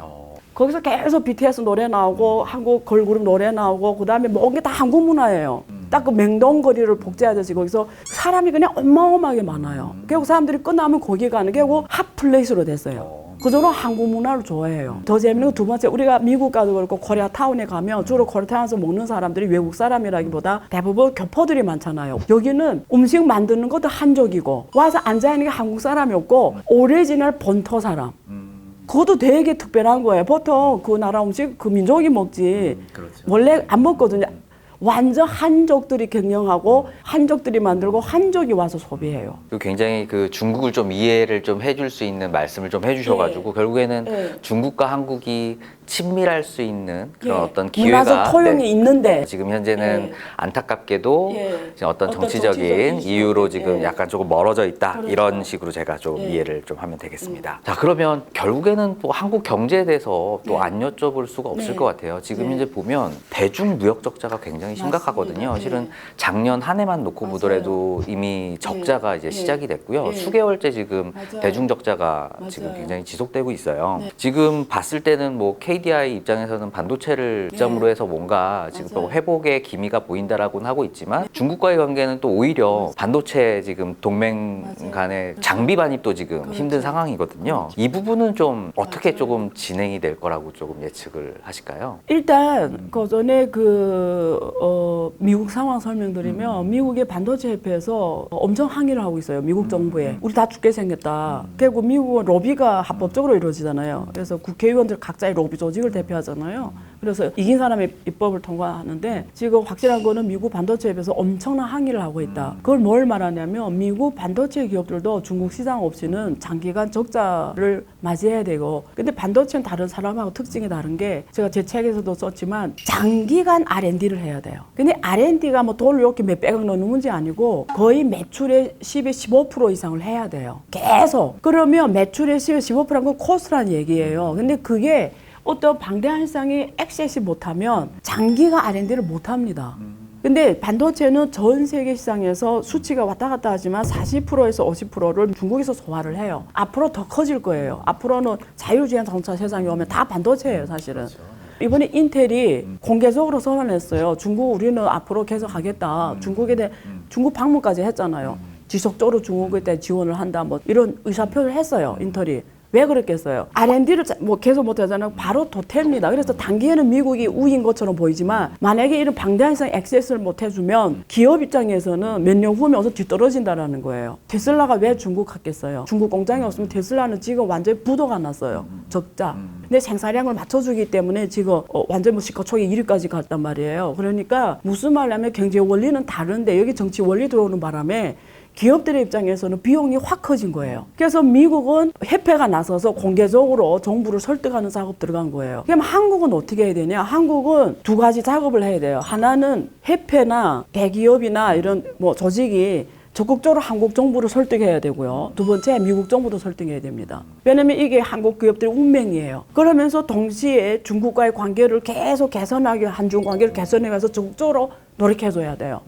거기서 계속 BTS 노래 나오고 한국 걸그룹 노래 나오고 그다음에 모든 게 다 한국 문화예요. 딱 그 맹동거리를 복제하듯이 거기서 사람이 그냥 어마어마하게 많아요. 결국 사람들이 끝나면 거기 가는 게 결국 핫플레이스로 됐어요. 그 정도로 한국 문화를 좋아해요. 더 재밌는 건 두 번째, 우리가 미국 가도 그렇고 코리아타운에 가면 주로 코리아타운에서 먹는 사람들이 외국 사람이라기보다 대부분 교포들이 많잖아요. 여기는 음식 만드는 것도 한족이고 와서 앉아있는 게 한국 사람이었고 오리지널 본토 사람. 그것도 되게 특별한 거예요. 보통 그 나라 음식 그 민족이 먹지 그렇죠. 원래 안 먹거든요. 완전 한족들이 경영하고 한족들이 만들고 한족이 와서 소비해요. 그리고 굉장히 그 중국을 좀 이해를 좀 해줄 수 있는 말씀을 좀 해주셔가지고 결국에는 네. 중국과 한국이 친밀할 수 있는 그런 예. 어떤 기회가 문화적 토용이 네. 있는데 지금 현재는 예. 안타깝게도 예. 이제 어떤 어떤 정치적인 정치적인 이유로 이슈. 지금 예. 약간 조금 멀어져 있다 그렇죠. 이런 식으로 제가 좀 예. 이해를 좀 하면 되겠습니다. 자 그러면 결국에는 또 한국 경제에 대해서 또 네. 안 여쭤볼 수가 없을 네. 것 같아요. 지금 네. 현재 보면 대중 무역 적자가 굉장히 굉장히 심각하거든요. 맞습니다. 실은 작년 한 해만 놓고 맞아요. 보더라도 이미 적자가 이제 예. 시작이 됐고요. 예. 수개월째 지금 맞아요. 대중 적자가 맞아요. 지금 굉장히 지속되고 있어요. 네. 지금 봤을 때는 뭐 KDI 입장에서는 반도체를 기점으로 해서 뭔가 지금 또 맞아요. 회복의 기미가 보인다라고는 하고 있지만 중국과의 관계는 또 오히려 반도체 지금 동맹 맞아요. 간의 장비 반입도 지금 그렇죠. 힘든 상황이거든요. 이 부분은 좀 어떻게 맞아요. 조금 진행이 될 거라고 조금 예측을 하실까요? 일단 그 전에 미국 상황 설명드리면 미국의 반도체 협회에서 엄청 항의를 하고 있어요. 미국 정부에 우리 다 죽게 생겼다. 그리고 미국은 로비가 합법적으로 이루어지잖아요. 그래서 국회의원들 각자의 로비 조직을 대표하잖아요. 그래서 이긴 사람이 입법을 통과하는데 지금 확실한 거는 미국 반도체 협회에서 엄청난 항의를 하고 있다. 그걸 뭘 말하냐면 미국 반도체 기업들도 중국 시장 없이는 장기간 적자를 맞이해야 되고, 근데 반도체는 다른 사람하고 특징이 다른 게 제가 제 책에서도 썼지만 장기간 R&D를 해야 돼요. 근데 R&D가 뭐 돈을 이렇게 몇백억 넣는 문제 아니고 거의 매출의 10에 15% 이상을 해야 돼요. 계속. 그러면 매출의 10에 15%란 건 코스트란 얘기예요. 근데 그게 어떤 방대한 시장이 액세스 못하면 장기간 R&D를 못합니다. 근데 반도체는 전 세계 시장에서 수치가 왔다 갔다 하지만 40%에서 50%를 중국에서 소화를 해요. 앞으로 더 커질 거예요. 앞으로는 자율주행 자동차 세상이 오면 다 반도체예요, 사실은. 이번에 인텔이 공개적으로 선언했어요. 중국 우리는 앞으로 계속 하겠다. 중국에 대해 중국 방문까지 했잖아요. 지속적으로 중국에 대해 지원을 한다. 뭐 이런 의사표를 했어요, 인텔이. 왜 그랬겠어요? R&D를 뭐 계속 못하잖아요. 바로 도태입니다. 그래서 단기에는 미국이 우위인 것처럼 보이지만 만약에 이런 방대한 시장 액세스를 못 해주면 기업 입장에서는 몇 년 후면 어서 뒤떨어진다라는 거예요. 테슬라가 왜 중국 갔겠어요? 중국 공장이 없으면 테슬라는 지금 완전히 부도가 났어요. 적자. 근데 생산량을 맞춰주기 때문에 지금 완전 뭐 시가총액 1위까지 갔단 말이에요. 그러니까 무슨 말이냐면 경제 원리는 다른데 여기 정치 원리 들어오는 바람에 기업들의 입장에서는 비용이 확 커진 거예요. 그래서 미국은 협회가 나서서 공개적으로 정부를 설득하는 작업 들어간 거예요. 그럼 한국은 어떻게 해야 되냐? 한국은 두 가지 작업을 해야 돼요. 하나는 협회나 대기업이나 이런 뭐 조직이 적극적으로 한국 정부를 설득해야 되고요. 두 번째, 미국 정부도 설득해야 됩니다. 왜냐면 이게 한국 기업들의 운명이에요. 그러면서 동시에 중국과의 관계를 계속 개선하기, 한중 관계를 개선해가서 적극적으로 노력해줘야 돼요.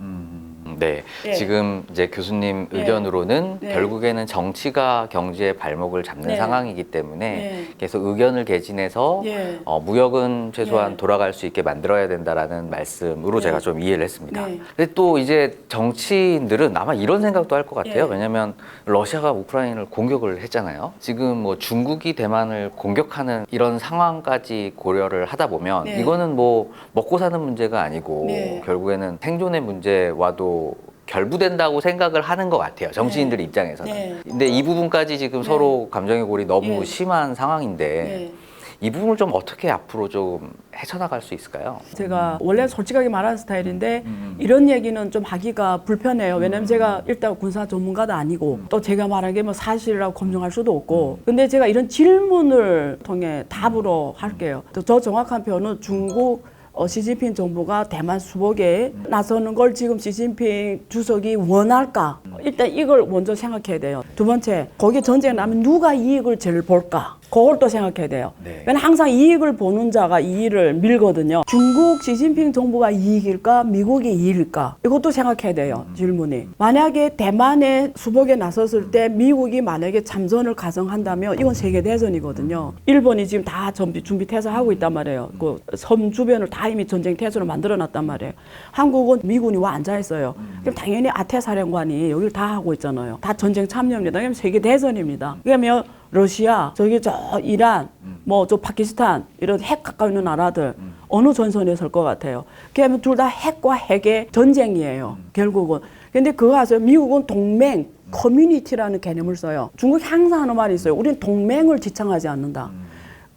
네, 예. 지금 이제 교수님 네. 의견으로는 네. 결국에는 정치가 경제의 발목을 잡는 네. 상황이기 때문에 네. 계속 의견을 개진해서 예. 무역은 최소한 네. 돌아갈 수 있게 만들어야 된다라는 말씀으로 네. 제가 좀 이해를 했습니다. 네. 근데 또 이제 정치인들은 아마 이런 생각도 할 것 같아요. 예. 왜냐하면 러시아가 우크라이나를 공격을 했잖아요. 지금 뭐 중국이 대만을 공격하는 이런 상황까지 고려를 하다 보면 네. 이거는 뭐 먹고 사는 문제가 아니고 네. 결국에는 생존의 문제와도 결부된다고 생각을 하는 것 같아요. 정치인들 네. 입장에서는. 네. 근데 이 부분까지 지금 네. 서로 감정의 골이 너무 네. 심한 상황인데 네. 이 부분을 좀 어떻게 앞으로 좀 헤쳐나갈 수 있을까요? 제가 원래 솔직하게 말하는 스타일인데 이런 얘기는 좀 하기가 불편해요. 왜냐면 제가 일단 군사 전문가도 아니고 또 제가 말하기에 뭐 사실이라고 검증할 수도 없고, 근데 제가 이런 질문을 통해 답으로 할게요. 더 정확한 표현은 중국 시진핑 정부가 대만 수복에 나서는 걸 지금 시진핑 주석이 원할까? 일단 이걸 먼저 생각해야 돼요. 두 번째, 거기 전쟁 나면 누가 이익을 제일 볼까? 그걸 또 생각해야 돼요. 네. 왜냐면 항상 이익을 보는 자가 이 일을 밀거든요. 중국 시진핑 정부가 이익일까? 미국이 이익일까? 이것도 생각해야 돼요. 질문이. 만약에 대만의 수복에 나섰을 때 미국이 만약에 참전을 가정한다면 이건 세계대전이거든요. 일본이 지금 다 준비 태세하고 있단 말이에요. 그 섬 주변을 다 이미 전쟁 태세로 만들어놨단 말이에요. 한국은 미군이 와 앉아있어요. 그럼 당연히 아태사령관이 여기를 다 하고 있잖아요. 다 전쟁 참여입니다. 그러면 세계대전입니다. 그러면 러시아, 저기 저 이란, 뭐 저 파키스탄 이런 핵 가까이 있는 나라들 어느 전선에 설 것 같아요. 그러면 둘 다 핵과 핵의 전쟁이에요. 결국은. 근데 그거 아세요? 미국은 동맹, 커뮤니티라는 개념을 써요. 중국이 항상 하는 말이 있어요. 우리는 동맹을 지창하지 않는다.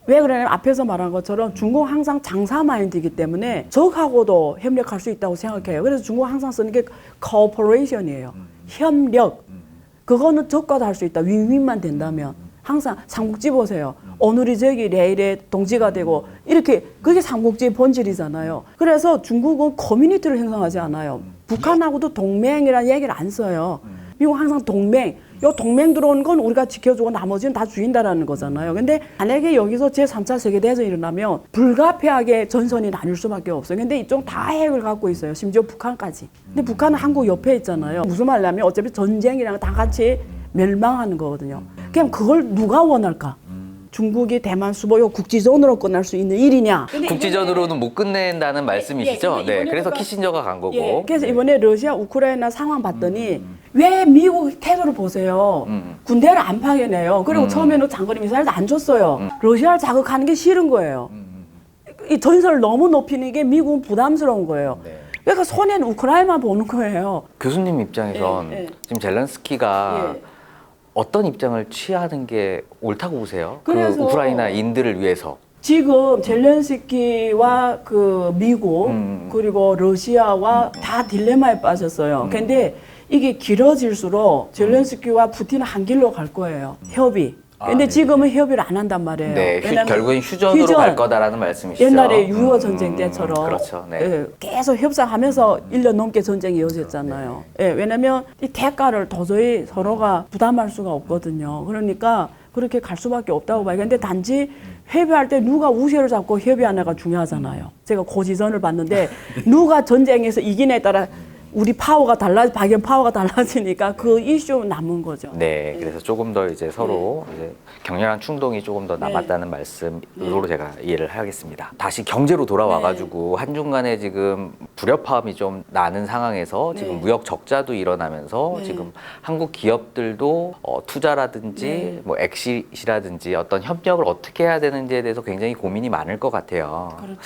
왜 그러냐면 앞에서 말한 것처럼 중국은 항상 장사 마인드이기 때문에 적하고도 협력할 수 있다고 생각해요. 그래서 중국은 항상 쓰는 게 cooperation이에요. 협력. 그거는 적과도 할 수 있다. 윈윈만 된다면. 항상 삼국지 보세요. 오늘이 저기 내일의 동지가 되고 이렇게 그게 삼국지의 본질이잖아요. 그래서 중국은 커뮤니티를 형성하지 않아요. 북한하고도 동맹이라는 얘기를 안 써요. 미국은 항상 동맹, 요 동맹 들어온 건 우리가 지켜주고 나머지는 다 죽인다라는 거잖아요. 근데 만약에 여기서 제3차 세계대전이 일어나면 불가피하게 전선이 나뉠 수밖에 없어요. 근데 이쪽 다 핵을 갖고 있어요. 심지어 북한까지. 근데 북한은 한국 옆에 있잖아요. 무슨 말이냐면 어차피 전쟁이랑 다 같이 멸망하는 거거든요. 그냥 그걸 누가 원할까? 중국이 대만 수보요 국지전으로 끝날 수 있는 일이냐? 국지전으로는 못 끝낸다는 말씀이시죠? 근데 네, 그래서 키신저가 간 거고. 예, 그래서 이번에 러시아 우크라이나 상황 봤더니 왜 미국 태도를 보세요. 군대를 안 파견해요. 그리고 처음에는 장거리 미사일도 안 줬어요. 러시아를 자극하는 게 싫은 거예요. 이 전선을 너무 높이는 게 미국은 부담스러운 거예요. 네. 그러니까 손해는 우크라이나만 보는 거예요. 교수님 입장에선 예, 예. 지금 젤렌스키가 예. 어떤 입장을 취하는 게 옳다고 보세요? 그 그래서 우크라이나인들을 위해서. 지금 젤렌스키와 그 미국 그리고 러시아와 다 딜레마에 빠졌어요. 근데 이게 길어질수록 젤렌스키와 푸틴은 한 길로 갈 거예요. 협의. 근데 지금은 협의를 안 한단 말이에요. 네, 왜냐면 결국엔 휴전으로 갈 거다라는 말씀이시죠? 옛날에 6.25 전쟁 때처럼 그렇죠. 네. 예, 계속 협상하면서 1년 넘게 전쟁이 이어졌잖아요. 예, 왜냐면 이 대가를 도저히 서로가 부담할 수가 없거든요. 그러니까 그렇게 갈 수밖에 없다고 봐요. 근데 단지 협의할 때 누가 우세를 잡고 협의하느냐가 중요하잖아요. 제가 고지전을 봤는데 누가 전쟁에서 이기냐에 따라 우리 파워가 박연 파워가 달라지니까 그 이슈 남은 거죠. 네, 그래서 조금 더 이제 서로 이제 격렬한 충동이 조금 더 남았다는 말씀으로 제가 이해를 하겠습니다. 다시 경제로 돌아와가지고 한중 간에 지금 불협화음이 좀 나는 상황에서 지금 무역 적자도 일어나면서 지금 한국 기업들도 투자라든지 뭐 엑시트라든지 어떤 협력을 어떻게 해야 되는지에 대해서 굉장히 고민이 많을 것 같아요. 그렇죠.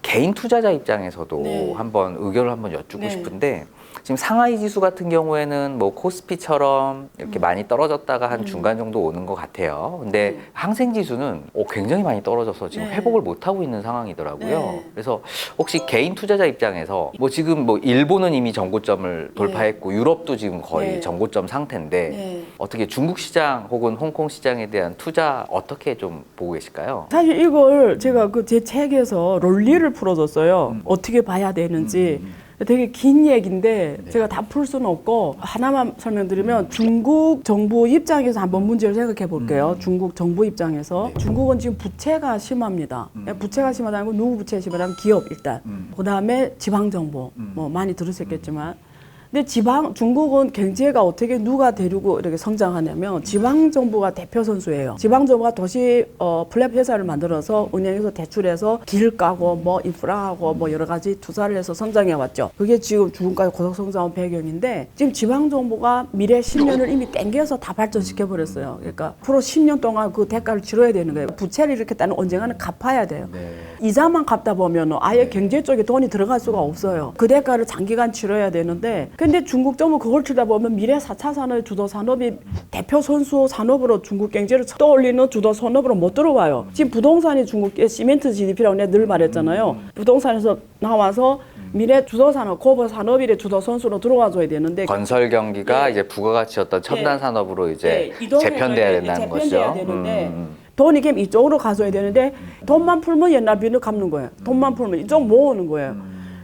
개인 투자자 입장에서도 한번 의견을 한번 여쭙고 싶은데 지금 상하이 지수 같은 경우에는 뭐 코스피처럼 이렇게 많이 떨어졌다가 한 중간 정도 오는 것 같아요. 근데 항생 지수는 굉장히 많이 떨어져서 지금 회복을 못 하고 있는 상황이더라고요. 그래서 혹시 개인 투자자 입장에서 뭐 지금 뭐 일본은 이미 전고점을 돌파했고 유럽도 지금 거의 전고점 상태인데 어떻게 중국 시장 혹은 홍콩 시장에 대한 투자 어떻게 좀 보고 계실까요? 사실 이걸 제가 그 제 책에서 논리를 풀어줬어요. 어떻게 봐야 되는지. 되게 긴 얘기인데 제가 다 풀 수는 없고 하나만 설명드리면 중국 정부 입장에서 한번 문제를 생각해 볼게요. 중국 정부 입장에서 중국은 지금 부채가 심합니다. 부채가 심하다는 건 누구 부채가 심하다면 기업 일단 그다음에 지방정부 뭐 많이 들으셨겠지만 근데 중국은 경제가 어떻게 누가 데리고 이렇게 성장하냐면 지방정부가 대표 선수예요. 지방정부가 도시 플랫 회사를 만들어서 운영해서 대출해서 길 까고 뭐 인프라하고 뭐 여러 가지 투자를 해서 성장해 왔죠. 그게 지금 지금까지 고속 성장한 배경인데 지금 지방정부가 미래 10년을 이미 땡겨서 다 발전시켜 버렸어요. 그러니까 앞으로 10년 동안 그 대가를 치러야 되는 거예요. 부채를 이렇게 따는 언젠가는 갚아야 돼요. 이자만 갚다 보면 아예 경제 쪽에 돈이 들어갈 수가 없어요. 그 대가를 장기간 치러야 되는데 근데 중국 정부 그걸 치다 보면 미래 4차 산업 주도 산업이 대표 선수 산업으로 중국 경제를 떠올리는 주도 산업으로 못 들어와요. 지금 부동산이 중국의 시멘트 GDP라고 내가 늘 말했잖아요. 부동산에서 나와서 미래 주도 산업, 고버 산업일의 주도 선수로 들어와줘야 되는데 건설 경기가 이제 부가가치였던 첨단 산업으로 이제 재편돼야 된다는 것이죠. 돈이 그럼 이쪽으로 가져야 되는데 돈만 풀면 옛날 빚을 갚는 거예요. 돈만 풀면 이쪽 모으는 거예요.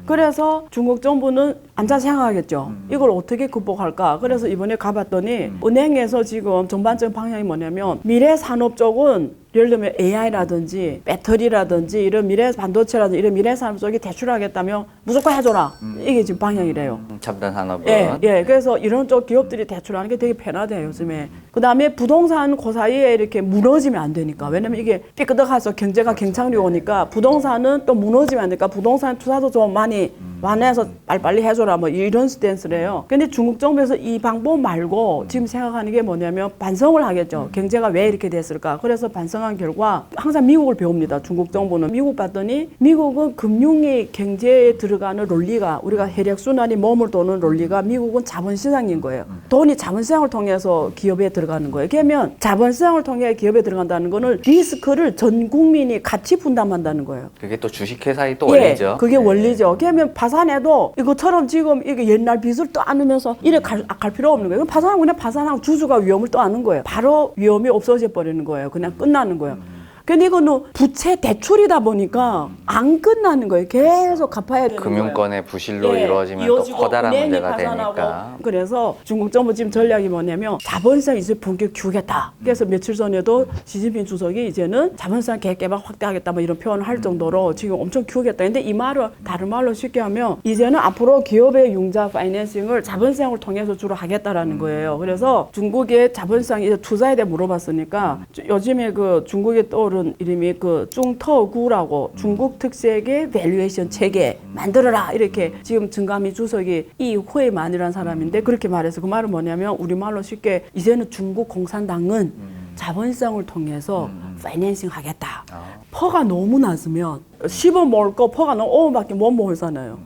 그래서 중국 정부는 앉아 생각하겠죠. 이걸 어떻게 극복할까? 그래서 이번에 가봤더니 은행에서 지금 전반적인 방향이 뭐냐면 미래 산업 쪽은 예를 들면 AI라든지 배터리라든지 이런 미래 반도체라든지 이런 미래 산업 쪽이 대출하겠다면 무조건 해줘라. 이게 지금 방향이래요. 첨단 산업은. 예. 그래서 이런 쪽 기업들이 대출하는 게 되게 편하대요, 요즘에. 그 다음에 부동산 그 사이에 이렇게 무너지면 안 되니까. 왜냐면 이게 삐끗해서 경제가 경착륙 오니까 부동산은 또 무너지면 안 되니까 부동산 투자도 좀 많이 완화해서 빨리빨리 해줘라. 뭐 이런 스탠스래요. 근데 중국 정부에서 이 방법 말고 지금 생각하는 게 뭐냐면 반성을 하겠죠. 경제가 왜 이렇게 됐을까. 그래서 반성한 결과 항상 미국을 배웁니다. 중국 정부는. 미국 봤더니 미국은 금융이 경제에 들어가는 논리가 우리가 혈액순환이 몸을 도는 논리가 미국은 자본시장인 거예요. 돈이 자본시장을 통해서 기업에 들어가는 거예요. 그러면 자본시장을 통해 기업에 들어간다는 거는 리스크를 전 국민이 같이 분담한다는 거예요. 그게 또 주식회사의 또 원리죠. 그게 원리죠. 그러면 파산해도 이것처럼 지금 이게 옛날 빚을 떠안으면서 이래 갈 필요 없는 거예요. 파산하면 그냥 파산하고 주주가 위험을 떠안는 거예요. 바로 위험이 없어져 버리는 거예요. 그냥 끝나는 거예요. 근데 이거는 부채 대출이다 보니까 안 끝나는 거예요. 계속 갚아야 되는 거예요. 금융권의 부실로 이루어지면 또 이어지고 커다란 은행이 문제가 파산하고. 되니까. 그래서 중국 정부 지금 전략이 뭐냐면 자본시장 이제 본격 키우겠다. 그래서 며칠 전에도 시진핑 주석이 이제는 자본시장 계획 개발 확대하겠다 뭐 이런 표현을 할 정도로 지금 엄청 키우겠다. 근데 이 말을 다른 말로 쉽게 하면 이제는 앞으로 기업의 융자 파이낸싱을 자본시장을 통해서 주로 하겠다라는 거예요. 그래서 중국의 자본시장 이제 투자에 대해 물어봤으니까 요즘에 그 중국에 떠오른 이름이 그 중터구라고 중국 특색의 밸류에이션 체계 만들어라 이렇게 지금 증감이 주석이 이 호에만이라는 사람인데 그렇게 말해서 그 말은 뭐냐면 우리말로 쉽게 이제는 중국 공산당은 자본시장을 통해서 파이낸싱 하겠다. 퍼가 너무 낮으면 씹어 먹을 거 퍼가 너무 5원밖에 못 먹잖아요.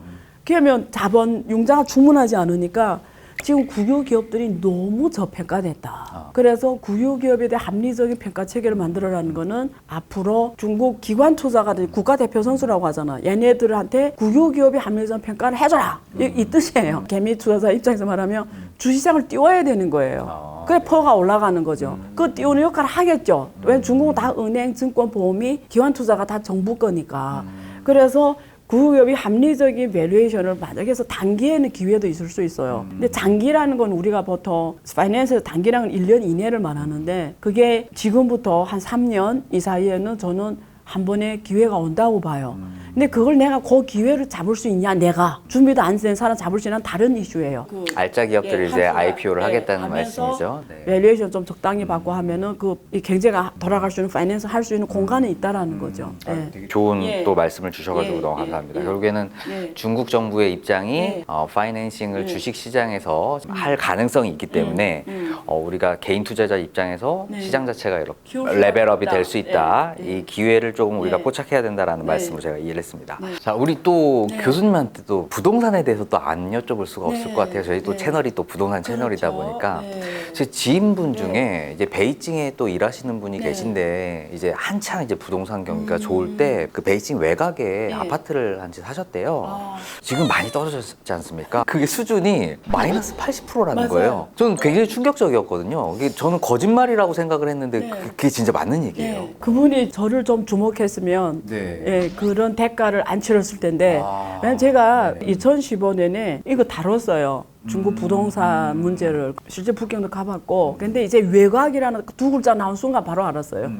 그러면 자본 융자가 충분하지 않으니까 지금 국유 기업들이 너무 저평가됐다. 그래서 국유 기업에 대한 합리적인 평가 체계를 만들어라는 거는 앞으로 중국 기관 투자가 국가대표 선수라고 하잖아. 얘네들한테 국유 기업이 합리적 평가를 해줘라. 이 뜻이에요. 개미 투자자 입장에서 말하면 주시장을 띄워야 되는 거예요. 그래 퍼가 올라가는 거죠. 그 띄우는 역할을 하겠죠. 왜냐면 중국은 다 은행, 증권, 보험이 기관 투자가 다 정부 거니까. 그래서 국유기업이 합리적인 밸류에이션을 만약에 해서 단기에는 기회도 있을 수 있어요. 근데 장기라는 건 우리가 보통 파이낸스에서 단기라는 1년 이내를 말하는데 그게 지금부터 한 3년 이 사이에는 저는 한 번의 기회가 온다고 봐요. 근데 그걸 내가 그 기회를 잡을 수 있냐, 내가 준비도 안 된 사람 잡을 수 있는 다른 이슈예요. 알짜 기업들이 이제 IPO를 하겠다는 하면서 말씀이죠. 네. 밸류에이션 좀 적당히 받고 하면은 이 경제가 돌아갈 수 있는 파이낸스 할 수 있는 공간이 있다라는 거죠. 네. 되게 좋은 예. 또 말씀을 주셔가지고 예, 너무 예, 감사합니다. 예. 결국에는 예. 중국 정부의 입장이 예. 파이낸싱을 주식 시장에서 할 가능성이 있기 때문에 우리가 개인 투자자 입장에서 네. 시장 자체가 이렇게 키울 수가 레벨업이 있다. 될 수 있다. 예, 예. 이 기회를 조금 우리가 네. 포착해야 된다라는 네. 말씀을 제가 이해를 했습니다. 자, 우리 또 교수님한테 또 부동산에 대해서 또 안 여쭤볼 수가 없을 네. 것 같아요. 저희 또 네. 채널이 또 부동산 채널이다 그렇죠. 보니까 네. 제 지인분 중에 이제 베이징에 또 일하시는 분이 네. 계신데 이제 한창 이제 부동산 경기가 좋을 때 그 베이징 외곽에 네. 아파트를 한 채 사셨대요. 아. 지금 많이 떨어졌지 않습니까? 그게 수준이 마이너스 80%라는 맞아요. 거예요. 저는 굉장히 충격적이었거든요. 이게 저는 거짓말이라고 생각을 했는데 네. 그게 진짜 맞는 얘기예요. 네. 그분이 저를 좀 주목했으면 네. 예, 그런 대가를 안 치렀을 텐데 아. 왜냐면 제가 2015년에 이거 다뤘어요. 중국 부동산 문제를 실제 북경도 가봤고 근데 이제 외곽이라는 두 글자 나온 순간 바로 알았어요.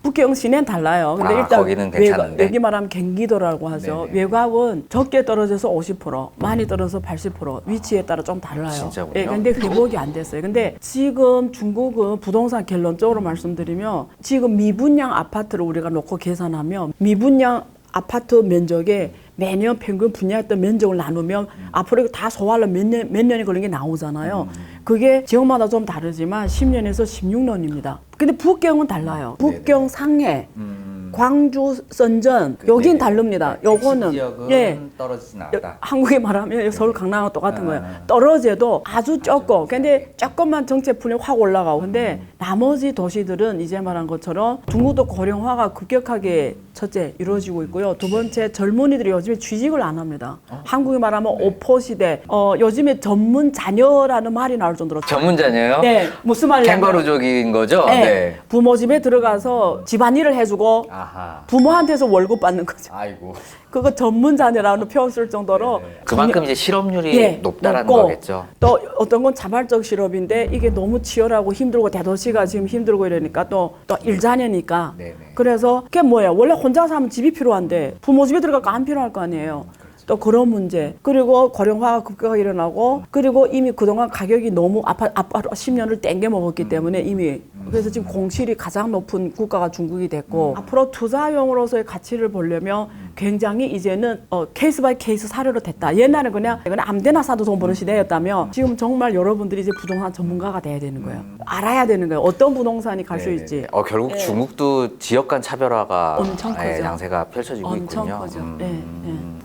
북경 시내는 달라요. 근데 아, 일단 거기는 괜찮은데? 여기 말하면 경기도라고 하죠. 네네. 외곽은 적게 떨어져서 50%, 많이 떨어져서 80%, 위치에 따라 좀 달라요. 진짜군요. 예, 근데 회복이 안 됐어요. 근데 지금 중국은 부동산 결론적으로 말씀드리면 지금 미분양 아파트를 우리가 놓고 계산하면 미분양 아파트 면적에 매년 평균 분양했던 면적을 나누면 앞으로 이거 다 소화하려면 몇 년이 걸린 게 나오잖아요. 그게 지역마다 좀 다르지만 10년에서 16년입니다. 근데 북경은 달라요. 북경 상해, 광주, 선전 여긴 다릅니다. 요거는 예. 떨어지진 한국에 말하면 서울 강남과 똑같은 거예요. 떨어져도 아주 적고 근데 조금만 정책 풀리면 확 올라가고 근데 나머지 도시들은 이제 말한 것처럼 중국도 고령화가 급격하게 첫째 이루어지고 있고요. 두 번째 젊은이들이 요즘에 취직을 안 합니다. 한국에 말하면 오포 시대. 요즘에 전문 자녀라는 말이 나올 정도로 전문 자녀요? 네, 무슨 말이냐면 캥거루족인 거죠? 네, 부모 집에 들어가서 집안일을 해주고 아하. 부모한테서 월급 받는 거죠. 아이고. 그거 전문 자녀라는 표현 쓸 정도로 그만큼 이제 실업률이 예, 높다라는 높고 거겠죠. 또 어떤 건 자발적 실업인데 이게 너무 치열하고 힘들고 대도시가 지금 힘들고 이러니까 또 일자녀니까 네네. 그래서 그게 뭐야 원래 혼자 사면 집이 필요한데 부모 집에 들어가니까 안 필요할 거 아니에요. 또 그런 문제 그리고 고령화가 급격하게 일어나고 그리고 이미 그동안 가격이 너무 아파트 10년을 땡겨 먹었기 때문에 이미 그래서 지금 공실이 가장 높은 국가가 중국이 됐고 앞으로 투자용으로서의 가치를 보려면 굉장히 이제는 케이스 바이 케이스 사료로 됐다. 옛날에 그냥 아무데나 사도 돈 버는 시대였다면 지금 정말 여러분들이 이제 부동산 전문가가 돼야 되는 거예요. 알아야 되는 거예요. 어떤 부동산이 갈 수 있지. 결국 네. 중국도 지역 간 차별화가 엄청 커져. 양세가 펼쳐지고 엄청 있군요. 커져. 네,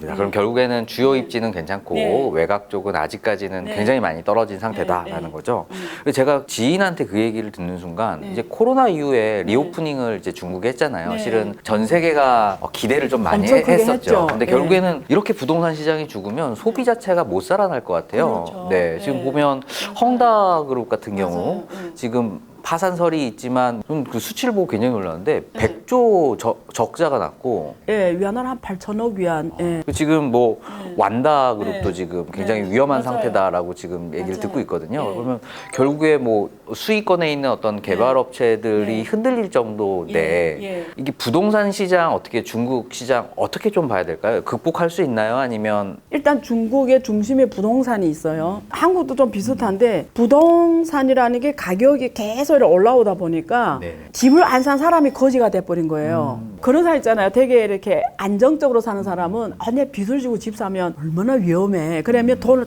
자, 그럼 결국에는 주요 입지는 괜찮고 네. 외곽 쪽은 아직까지는 네. 굉장히 많이 떨어진 상태다라는 네. 거죠. 근데 제가 지인한테 그 얘기를 듣는 순간 이제 코로나 이후에 리오프닝을 이제 중국이 했잖아요. 네. 실은 전 세계가 기대를 좀 많이 엄청 크게 했었죠. 했죠. 근데 네. 결국에는 이렇게 부동산 시장이 죽으면 소비 자체가 못 살아날 것 같아요. 그렇죠. 네, 네. 지금 보면 헝다 그룹 같은 경우 맞아요. 네. 지금 파산설이 있지만 좀 그 수치를 보고 굉장히 놀랐는데 100조 적자가 났고 예, 위안화는 한 8천억 위안. 예. 지금 뭐 완다 그룹도 네. 지금 굉장히 위험한 맞아요. 상태다라고 지금 얘기를 맞아요. 듣고 있거든요. 예. 그러면 결국에 뭐 수익권에 있는 어떤 개발업체들이 예. 흔들릴 정도인데 예. 예. 이게 부동산 시장 어떻게 중국 시장 어떻게 좀 봐야 될까요? 극복할 수 있나요? 아니면 일단 중국의 중심에 부동산이 있어요. 한국도 좀 비슷한데 부동산이라는 게 가격이 계속 올라오다 보니까 네. 집을 안 산 사람이 거지가 돼버린 거예요. 그런 사람 있잖아요. 되게 이렇게 안정적으로 사는 사람은 내 빚을 지고 집 사면 얼마나 위험해. 그러면 돈을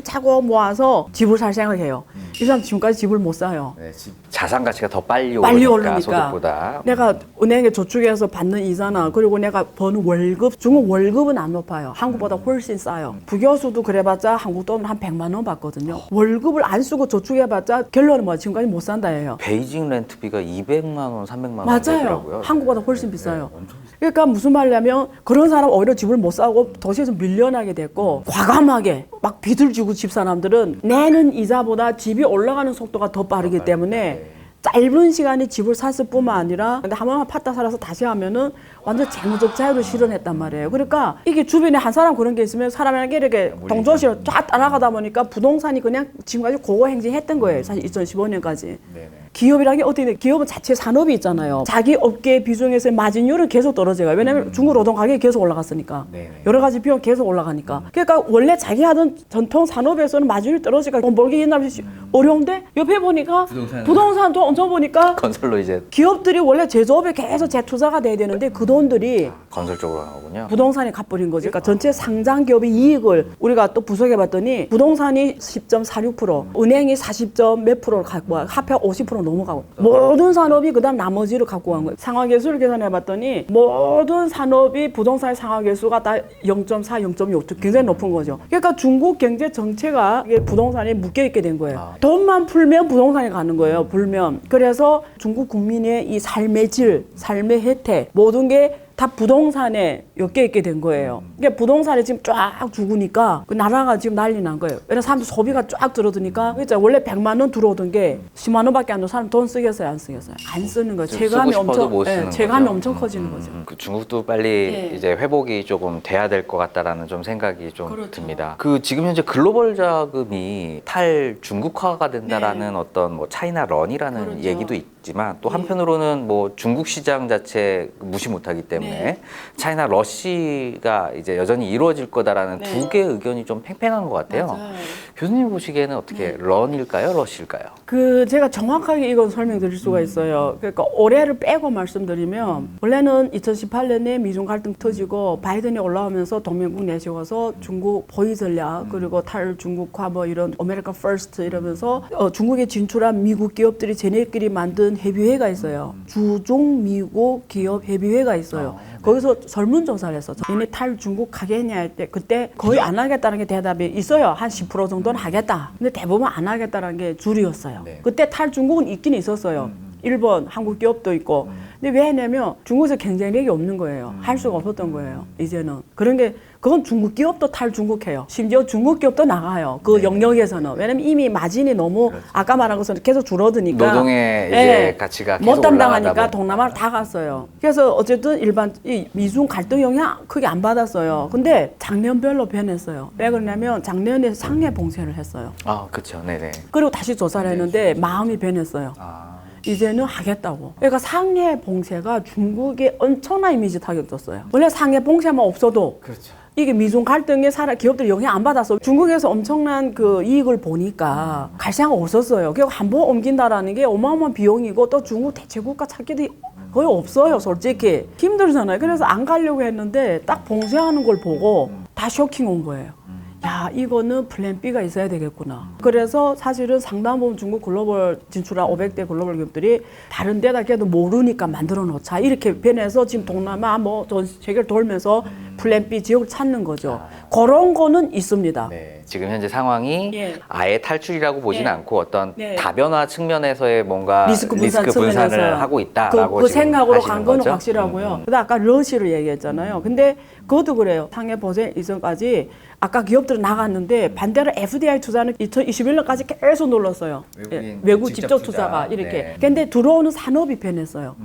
차고 모아서 집을 살 생각해요. 이 사람 지금까지 집을 못 사요. 자산 가치가 더 빨리 빨리 오르니까 오르니까. 소득보다. 내가 은행에 저축해서 받는 이자나 그리고 내가 버는 월급, 중국 월급은 안 높아요. 한국보다 훨씬 싸요. 부교수도 그래봤자 한국 돈은 한 100만 원 받거든요. 월급을 안 쓰고 저축해봤자 결론은 뭐 지금까지 못 산다 해요. 베이징 렌트비가 200만 원, 300만 원 맞아요. 되더라고요. 한국보다 훨씬 비싸요. 그러니까 무슨 말이냐면 그런 사람 오히려 집을 못 사고 도시에서 밀려나게 됐고 과감하게 막 빚을 지고 집 사람들은 내는 이자보다 집이 올라가는 속도가 더 빠르기 때문에 짧은 시간에 집을 샀을 뿐만 아니라 근데 한 번만 팠다 살아서 다시 하면은 완전 재무적 자유를 실현했단 말이에요. 그러니까 이게 주변에 한 사람 그런 게 있으면 사람에게 이렇게 동조시로 쫙 따라가다 보니까 부동산이 그냥 지금까지 고고행진했던 거예요. 사실 2015년까지. 기업이라는 게 어떻게 돼? 기업은 자체 산업이 있잖아요. 자기 업계 비중에서 마진율은 계속 떨어져요. 왜냐면 중국 노동 가격이 계속 올라갔으니까. 여러 가지 비용 계속 올라가니까. 그러니까 원래 자기 하던 전통 산업에서는 마진율이 떨어지니까 돈 벌기 옛날에 어려운데 옆에 보니까 부동산도 엄청 보니까 건설로 이제 기업들이 원래 제조업에 계속 재투자가 돼야 되는데 그 돈들이 건설 쪽으로 나오군요. 부동산에 갚버린 거지. 그러니까 전체 상장 기업의 이익을 우리가 또 분석해봤더니 부동산이 10.46%, 은행이 40. 몇 프로를 갖고 와. 합해 50% 넘어가고. 모든 산업이 그다음 나머지를 갖고 간 거예요. 상하계수를 계산해봤더니 모든 산업이 부동산의 상하계수가 다 0.4, 0.6 굉장히 높은 거죠. 그러니까 중국 경제 정체가 이게 부동산에 묶여있게 된 거예요. 돈만 풀면 부동산에 가는 거예요. 불면. 그래서 중국 국민의 이 삶의 질, 삶의 혜택 모든 게 다 부동산에 엮여 있게 된 거예요. 그러니까 부동산이 지금 쫙 죽으니까 그 나라가 지금 난리 난 거예요. 왜냐면 사람들 소비가 쫙 줄어드니까 그렇죠. 원래 100만 원 들어오던 게 10만 원밖에 안 들어 사람 돈 쓰겠어요, 안 쓰겠어요? 안 쓰는 거예요. 체감이 엄청 체감이 엄청 커지는 거죠. 그 중국도 빨리 이제 회복이 조금 돼야 될 것 같다라는 좀 생각이 좀 듭니다. 그 지금 현재 글로벌 자금이 탈중국화가 된다라는 어떤 뭐 차이나 런이라는 얘기도 있지만 또 한편으로는 뭐 중국 시장 자체 무시 못하기 때문에 차이나 러시가 이제 여전히 이루어질 거다라는 두 개의 의견이 좀 팽팽한 것 같아요. 맞아요. 교수님 보시기에는 어떻게 런일까요, 러시일까요? 그 제가 정확하게 이건 설명드릴 수가 있어요. 그러니까 올해를 빼고 말씀드리면 원래는 2018년에 미중 갈등 터지고 바이든이 올라오면서 동맹국 내세워서 중국 보위 전략 그리고 탈중국화 뭐 이런 아메리카 퍼스트 이러면서 중국에 진출한 미국 기업들이 쟤네끼리 만든 협의회가 있어요. 주중 미국 기업 협의회가 있어요. 거기서 설문조사를 했어. 얘네 탈중국 하겠냐 할 때 그때 거의 안 하겠다는 게 대답이 있어요. 한 10% 정도는 하겠다. 근데 대부분 안 하겠다는 게 줄이었어요. 그때 탈중국은 있긴 있었어요. 일본, 한국 기업도 있고. 근데 왜 했냐면 중국에서 경쟁력이 없는 거예요. 할 수가 없었던 거예요. 이제는. 그런 게 그건 중국 기업도 탈중국해요. 심지어 중국 기업도 나가요. 그 영역에서는. 왜냐면 이미 마진이 너무 아까 말한 것처럼 계속 줄어드니까. 노동의 이제 가치가 계속 못 담당하니까 올라가다 동남아를 다 갔어요. 그래서 어쨌든 일반 이 미중 갈등 영향 크게 안 받았어요. 근데 작년별로 변했어요. 왜 그러냐면 작년에 상해 봉쇄를 했어요. 아, 그렇죠. 네네. 그리고 다시 조사를 했는데 마음이 변했어요. 이제는 하겠다고. 그러니까 상해 봉쇄가 중국에 엄청난 이미지 타격 줬어요. 원래 상해 봉쇄만 없어도 이게 미중 갈등에 기업들이 영향 안 받았어. 중국에서 엄청난 그 이익을 보니까 갈 생각 없었어요. 그리고 한 번 옮긴다라는 게 어마어마한 비용이고 또 중국 대체국가 찾기도 거의 없어요, 솔직히. 힘들잖아요. 그래서 안 가려고 했는데 딱 봉쇄하는 걸 보고 다 쇼킹 온 거예요. 야, 이거는 플랜 B가 있어야 되겠구나. 그래서 사실은 상당 부분 중국 글로벌 진출한 500대 글로벌 기업들이 다른 데다 걔도 모르니까 만들어 놓자. 이렇게 변해서 지금 동남아 뭐 전 세계를 돌면서 플랜 B 지역을 찾는 거죠. 그런 거는 있습니다. 네. 지금 현재 상황이 예. 아예 탈출이라고 보진 예. 않고 어떤 네. 다변화 측면에서의 뭔가 리스크 분산 분산을 측면에서 하고 있다라고 그 지금 생각으로 하시는 간 거는 거죠? 확실하고요. 근데 아까 러시를 얘기했잖아요. 근데 그것도 그래요. 상해 보세 이전까지 아까 기업들은 나갔는데 반대로 FDI 투자는 2021년까지 계속 눌렀어요. 외국인 외국 직접 직접 투자. 투자가 이렇게. 네. 근데 들어오는 산업이 변했어요.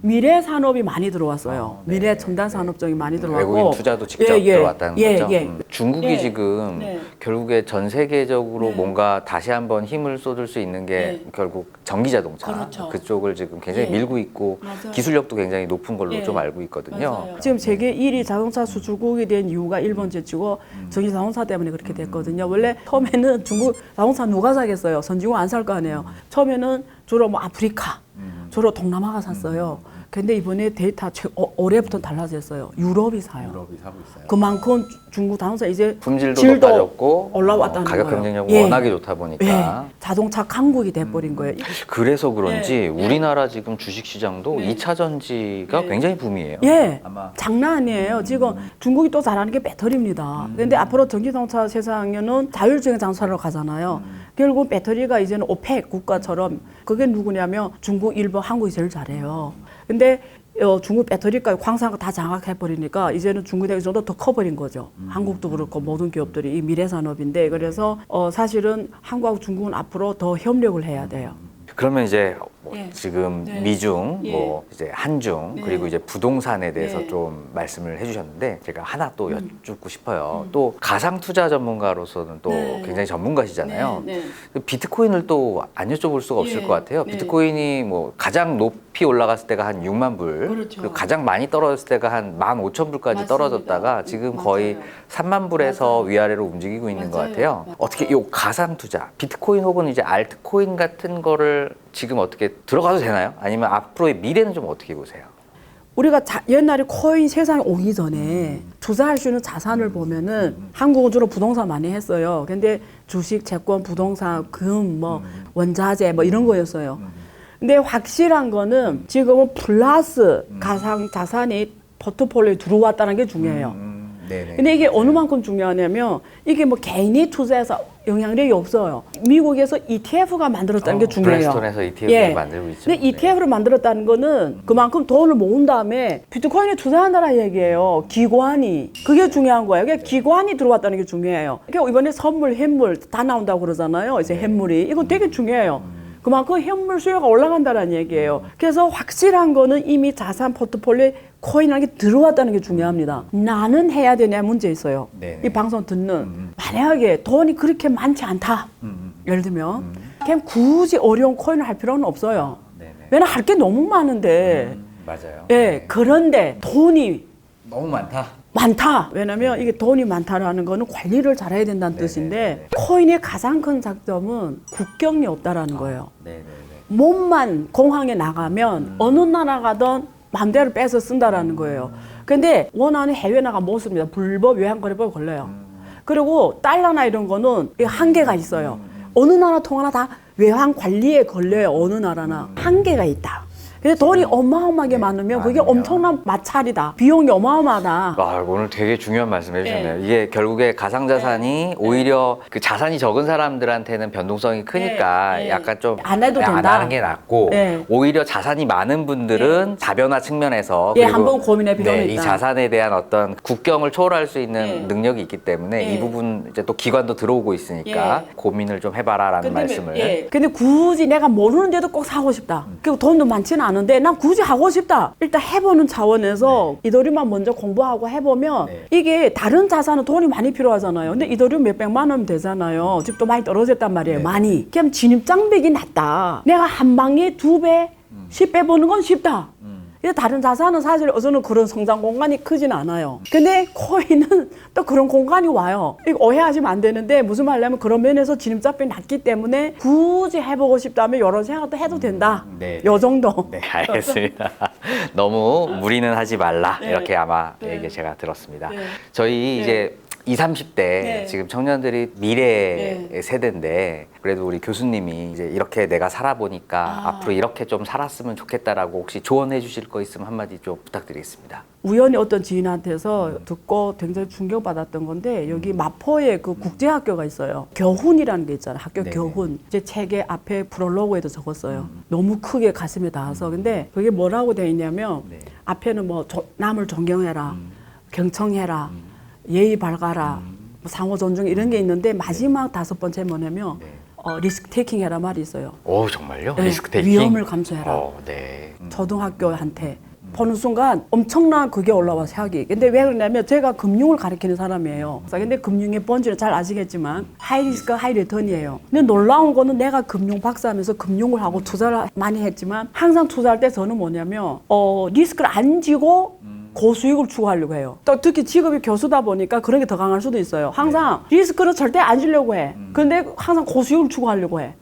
미래 산업이 많이 들어왔어요. 네. 미래 첨단 산업적이 많이 들어왔고 외국인 투자도 직접 예, 예. 들어왔다는 예, 거죠. 예. 중국이 네. 지금 네. 결국에 전 세계적으로 네. 뭔가 다시 한번 힘을 쏟을 수 있는 게 네. 결국 전기 자동차 그렇죠. 그쪽을 지금 굉장히 예. 밀고 있고 맞아요. 기술력도 굉장히 높은 걸로 예. 좀 알고 있거든요. 맞아요. 지금 세계 1위 자동차 수출국이 된 이유가 일본 제치고 전기 자동차 때문에 그렇게 됐거든요. 원래 처음에는 중국 자동차 누가 사겠어요? 선진국 안 살 거 아니에요. 처음에는 주로 뭐 아프리카, 주로 동남아가 샀어요. 근데 이번에 데이터 올해부터 달라졌어요. 유럽이 사요. 유럽이 사고 있어요. 그만큼 중국 자동차 이제 품질도 질도 높아졌고 올라왔다는 가격 거예요. 경쟁력이 예. 워낙에 좋다 보니까 예. 자동차 강국이 돼버린 거예요. 그래서 그런지 예. 우리나라 지금 주식 시장도 예. 2차 전지가 예. 굉장히 붐이에요. 예, 아마 장난 아니에요. 지금 중국이 또 잘하는 게 배터리입니다. 근데 앞으로 전기자동차 세상에는 자율주행 자동차로 가잖아요. 결국 배터리가 이제는 오펙 국가처럼 그게 누구냐면 중국, 일본, 한국이 제일 잘해요. 근데 중국 배터리까지 광산가 다 장악해버리니까 이제는 중국이 이 정도 더 커버린 거죠. 한국도 그렇고 모든 기업들이 이 미래 산업인데 그래서 사실은 한국하고 중국은 앞으로 더 협력을 해야 돼요. 그러면 이제 뭐 예. 지금 네. 미중, 예. 뭐 이제 한중 네. 그리고 이제 부동산에 대해서 네. 좀 말씀을 해주셨는데 제가 하나 또 여쭙고 싶어요. 또 가상 투자 전문가로서는 또 네. 굉장히 전문가시잖아요. 네, 비트코인을 또 안 여쭤볼 수가 없을 예. 것 같아요. 네. 비트코인이 뭐 가장 높이 올라갔을 때가 한 6만 불, 그렇죠. 그리고 가장 많이 떨어졌을 때가 한 15,000불까지 맞습니다. 떨어졌다가 지금 맞아요. 거의 3만 불에서 맞아요. 위아래로 움직이고 있는 것 맞아요. 같아요. 맞아요. 어떻게 이 가상 투자, 비트코인 혹은 이제 알트코인 같은 거를 지금 어떻게 들어가도 되나요? 아니면 앞으로의 미래는 좀 어떻게 보세요? 우리가 옛날에 코인 세상에 오기 전에 투자할 수 있는 자산을 보면은 한국은 주로 부동산 많이 했어요. 근데 주식, 채권, 부동산, 금, 뭐 원자재 뭐 이런 거였어요. 근데 확실한 거는 지금은 플러스 가상 자산이 포트폴리오에 들어왔다는 게 중요해요. 네네. 근데 이게 어느 만큼 중요하냐면 이게 뭐 개인이 투자해서 영향력이 없어요. 미국에서 ETF가 만들었다는 게 중요해요. 블랙스톤에서 ETF를 만들고 있죠. 근데 ETF를 만들었다는 거는 그만큼 돈을 모은 다음에 비트코인에 투자한다는 얘기예요. 기관이. 그게 중요한 거예요. 그러니까 기관이 들어왔다는 게 중요해요. 그러니까 이번에 선물, 현물 다 나온다고 그러잖아요. 이제 현물이. 이거 되게 중요해요. 그만큼 현물 수요가 올라간다는 얘기예요. 그래서 확실한 거는 이미 자산 포트폴리오에 코인이라는 게 들어왔다는 게 중요합니다. 나는 해야 되냐 문제 있어요. 네네. 이 방송 듣는 만약에 돈이 그렇게 많지 않다. 예를 들면 그냥 굳이 어려운 코인을 할 필요는 없어요. 네네. 왜냐면 할 게 너무 많은데 맞아요. 예, 그런데 돈이 너무 많다. 많다. 왜냐면 이게 돈이 많다라는 거는 관리를 잘해야 된다는 뜻인데 코인의 가장 큰 장점은 국경이 없다라는 거예요. 네네네. 몸만 공항에 나가면 어느 나라 가든 마음대로 빼서 쓴다라는 거예요. 근데 원하는 해외 나가 못 씁니다. 불법 외환거래법 걸려요. 그리고 달러나 이런 거는 한계가 있어요. 어느 나라 통화나 다 외환 관리에 걸려요. 어느 나라나 한계가 있다. 근데 돈이 어마어마하게 많으면 그게 많으면. 엄청난 마찰이다. 비용이 어마어마하다. 아, 오늘 되게 중요한 말씀 해주셨네요. 이게 결국에 가상자산이 오히려 그 자산이 적은 사람들한테는 변동성이 크니까 네. 약간 좀 안 해도 안 된다. 하는 게 낫고 네. 오히려 자산이 많은 분들은 다변화 측면에서 예, 그리고 한번 고민해 필요는 이 있다. 자산에 대한 어떤 국경을 초월할 수 있는 네. 능력이 있기 때문에 네. 이 부분 이제 또 기관도 들어오고 있으니까 고민을 좀 해봐라라는 말씀을. 근데 굳이 내가 모르는데도 꼭 사고 싶다. 그리고 돈도 많지는 않은데 난 굳이 하고 싶다. 일단 해보는 차원에서 이더리움만 먼저 공부하고 해보면 네. 이게 다른 자산은 돈이 많이 필요하잖아요. 근데 이더리움 몇백만 원 되잖아요. 집도 많이 떨어졌단 말이에요. 많이. 그냥 진입장벽이 낮다. 내가 한 방에 2배, 10배 버는 건 쉽다. 근데 다른 자산은 사실 어서는 그런 성장 공간이 크진 않아요. 근데 코인은 또 그런 공간이 와요. 이거 오해하시면 안 되는데 무슨 말이냐면 그런 면에서 진입장벽이 낮기 때문에 굳이 해보고 싶다면 이런 생각도 해도 된다. 네. 요 정도. 네, 알겠습니다. 너무 무리는 하지 말라. 네. 이렇게 아마 네. 얘기 제가 들었습니다. 네. 저희 네. 이제 20, 30대 네. 지금 청년들이 미래의 네. 세대인데 그래도 우리 교수님이 이제 이렇게 내가 살아보니까 아. 앞으로 이렇게 좀 살았으면 좋겠다라고 혹시 조언해 주실 거 있으면 한마디 좀 부탁드리겠습니다. 우연히 어떤 지인한테서 듣고 굉장히 충격받았던 건데 여기 마포에 그 국제학교가 있어요. 교훈이라는 게 있잖아요. 학교 네네. 교훈. 제 책의 앞에 프롤로그에도 적었어요. 너무 크게 가슴에 닿아서. 근데 그게 뭐라고 돼 있냐면 네. 앞에는 뭐 남을 존경해라. 경청해라. 예의 밝아라. 뭐 상호 존중 이런 게 있는데 마지막 5번째 뭐냐면 네. 리스크 테이킹 해라 말이 있어요. 오 정말요? 네, 리스크 테이킹? 위험을 감수해라. 네. 초등학교한테 보는 순간 엄청난 그게 올라와서 학이. 근데 왜 그러냐면 제가 금융을 가르치는 사람이에요. 근데 금융의 본질은 잘 아시겠지만 하이 리스크 하이 리턴이에요. 근데 놀라운 거는 내가 금융 박사하면서 금융을 하고 투자를 많이 했지만 항상 투자할 때 저는 뭐냐면 리스크를 안 지고 고수익을 추구하려고 해요. 또 특히 직업이 교수다 보니까 그런 게 더 강할 수도 있어요. 항상 리스크를 절대 안 지려고 해. 근데 항상 고수익을 추구하려고 해.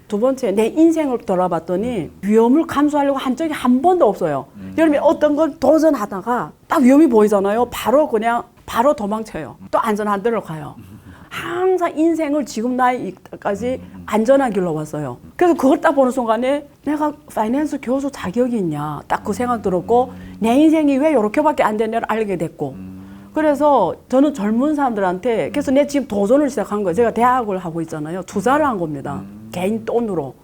두 번째, 내 인생을 돌아봤더니 위험을 감수하려고 한 적이 한 번도 없어요. 여러분이 어떤 걸 도전하다가 딱 위험이 보이잖아요. 바로 도망쳐요. 또 안전한 데로 가요. 항상 인생을 지금 나이까지 안전한 길로 왔어요. 그래서 그걸 딱 보는 순간에 내가 파이낸스 교수 자격이 있냐 딱 그 생각 들었고 내 인생이 왜 이렇게밖에 안 되냐를 알게 됐고 그래서 저는 젊은 사람들한테 그래서 내 지금 도전을 시작한 거예요. 제가 대학을 하고 있잖아요. 투자를 한 겁니다. 개인 돈으로.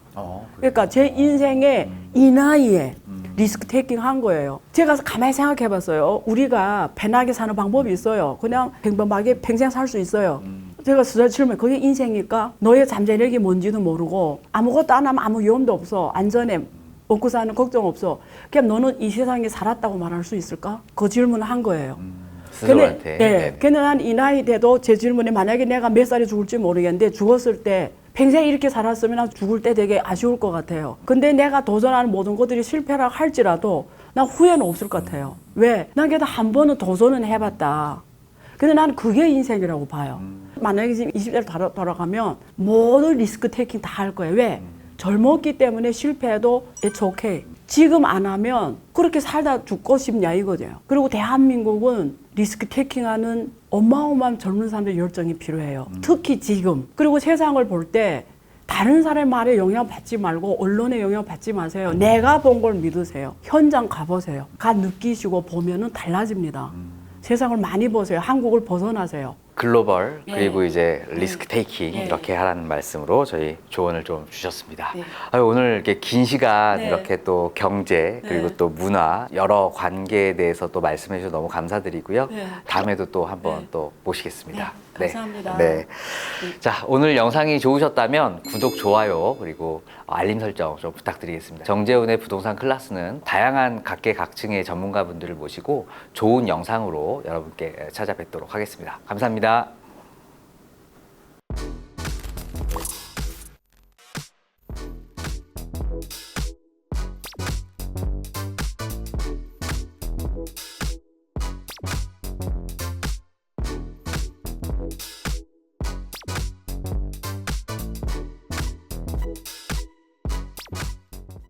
그러니까 제 인생에 이 나이에 리스크 테이킹 한 거예요. 제가 가만히 생각해 봤어요. 우리가 편하게 사는 방법이 있어요. 그냥 평범하게 평생 살 수 있어요. 제가 스스로 질문해. 그게 인생일까? 너의 잠재력이 뭔지도 모르고 아무것도 안 하면 아무 위험도 없어. 안전해. 먹고 사는 걱정 없어. 그럼 너는 이 세상에 살았다고 말할 수 있을까? 그 질문을 한 거예요. 스스로한테. 네. 걔는 한 이 나이 돼도 제 질문에 만약에 내가 몇 살에 죽을지 모르겠는데 죽었을 때 평생 이렇게 살았으면 난 죽을 때 되게 아쉬울 것 같아요. 근데 내가 도전하는 모든 것들이 실패라 할지라도 난 후회는 없을 것 같아요. 왜? 난 그래도 한 번은 도전은 해봤다. 근데 나는 그게 인생이라고 봐요. 만약에 지금 20대로 돌아가면 모든 리스크 테이킹 다 할 거예요. 왜? 젊었기 때문에 실패해도 it's okay. 지금 안 하면 그렇게 살다 죽고 싶냐 이거죠. 그리고 대한민국은 리스크 테이킹하는 어마어마한 젊은 사람들 열정이 필요해요. 특히 지금. 그리고 세상을 볼 때 다른 사람 말에 영향받지 말고 언론에 영향받지 마세요. 내가 본 걸 믿으세요. 현장 가보세요. 가 느끼시고 보면은 달라집니다. 세상을 많이 보세요. 한국을 벗어나세요. 글로벌 네. 그리고 이제 리스크 테이킹 네. 이렇게 하라는 말씀으로 저희 조언을 좀 주셨습니다. 네. 아유, 오늘 이렇게 긴 시간 네. 이렇게 또 경제 그리고 네. 또 문화 여러 관계에 대해서 또 말씀해 주셔서 너무 감사드리고요. 네. 다음에도 또 한번 네. 또 모시겠습니다. 네, 감사합니다. 네. 자, 오늘 영상이 좋으셨다면 구독, 좋아요 그리고 알림 설정 좀 부탁드리겠습니다. 정재훈의 부동산 클래스는 다양한 각계각층의 전문가분들을 모시고 좋은 영상으로 여러분께 찾아뵙도록 하겠습니다. 감사합니다.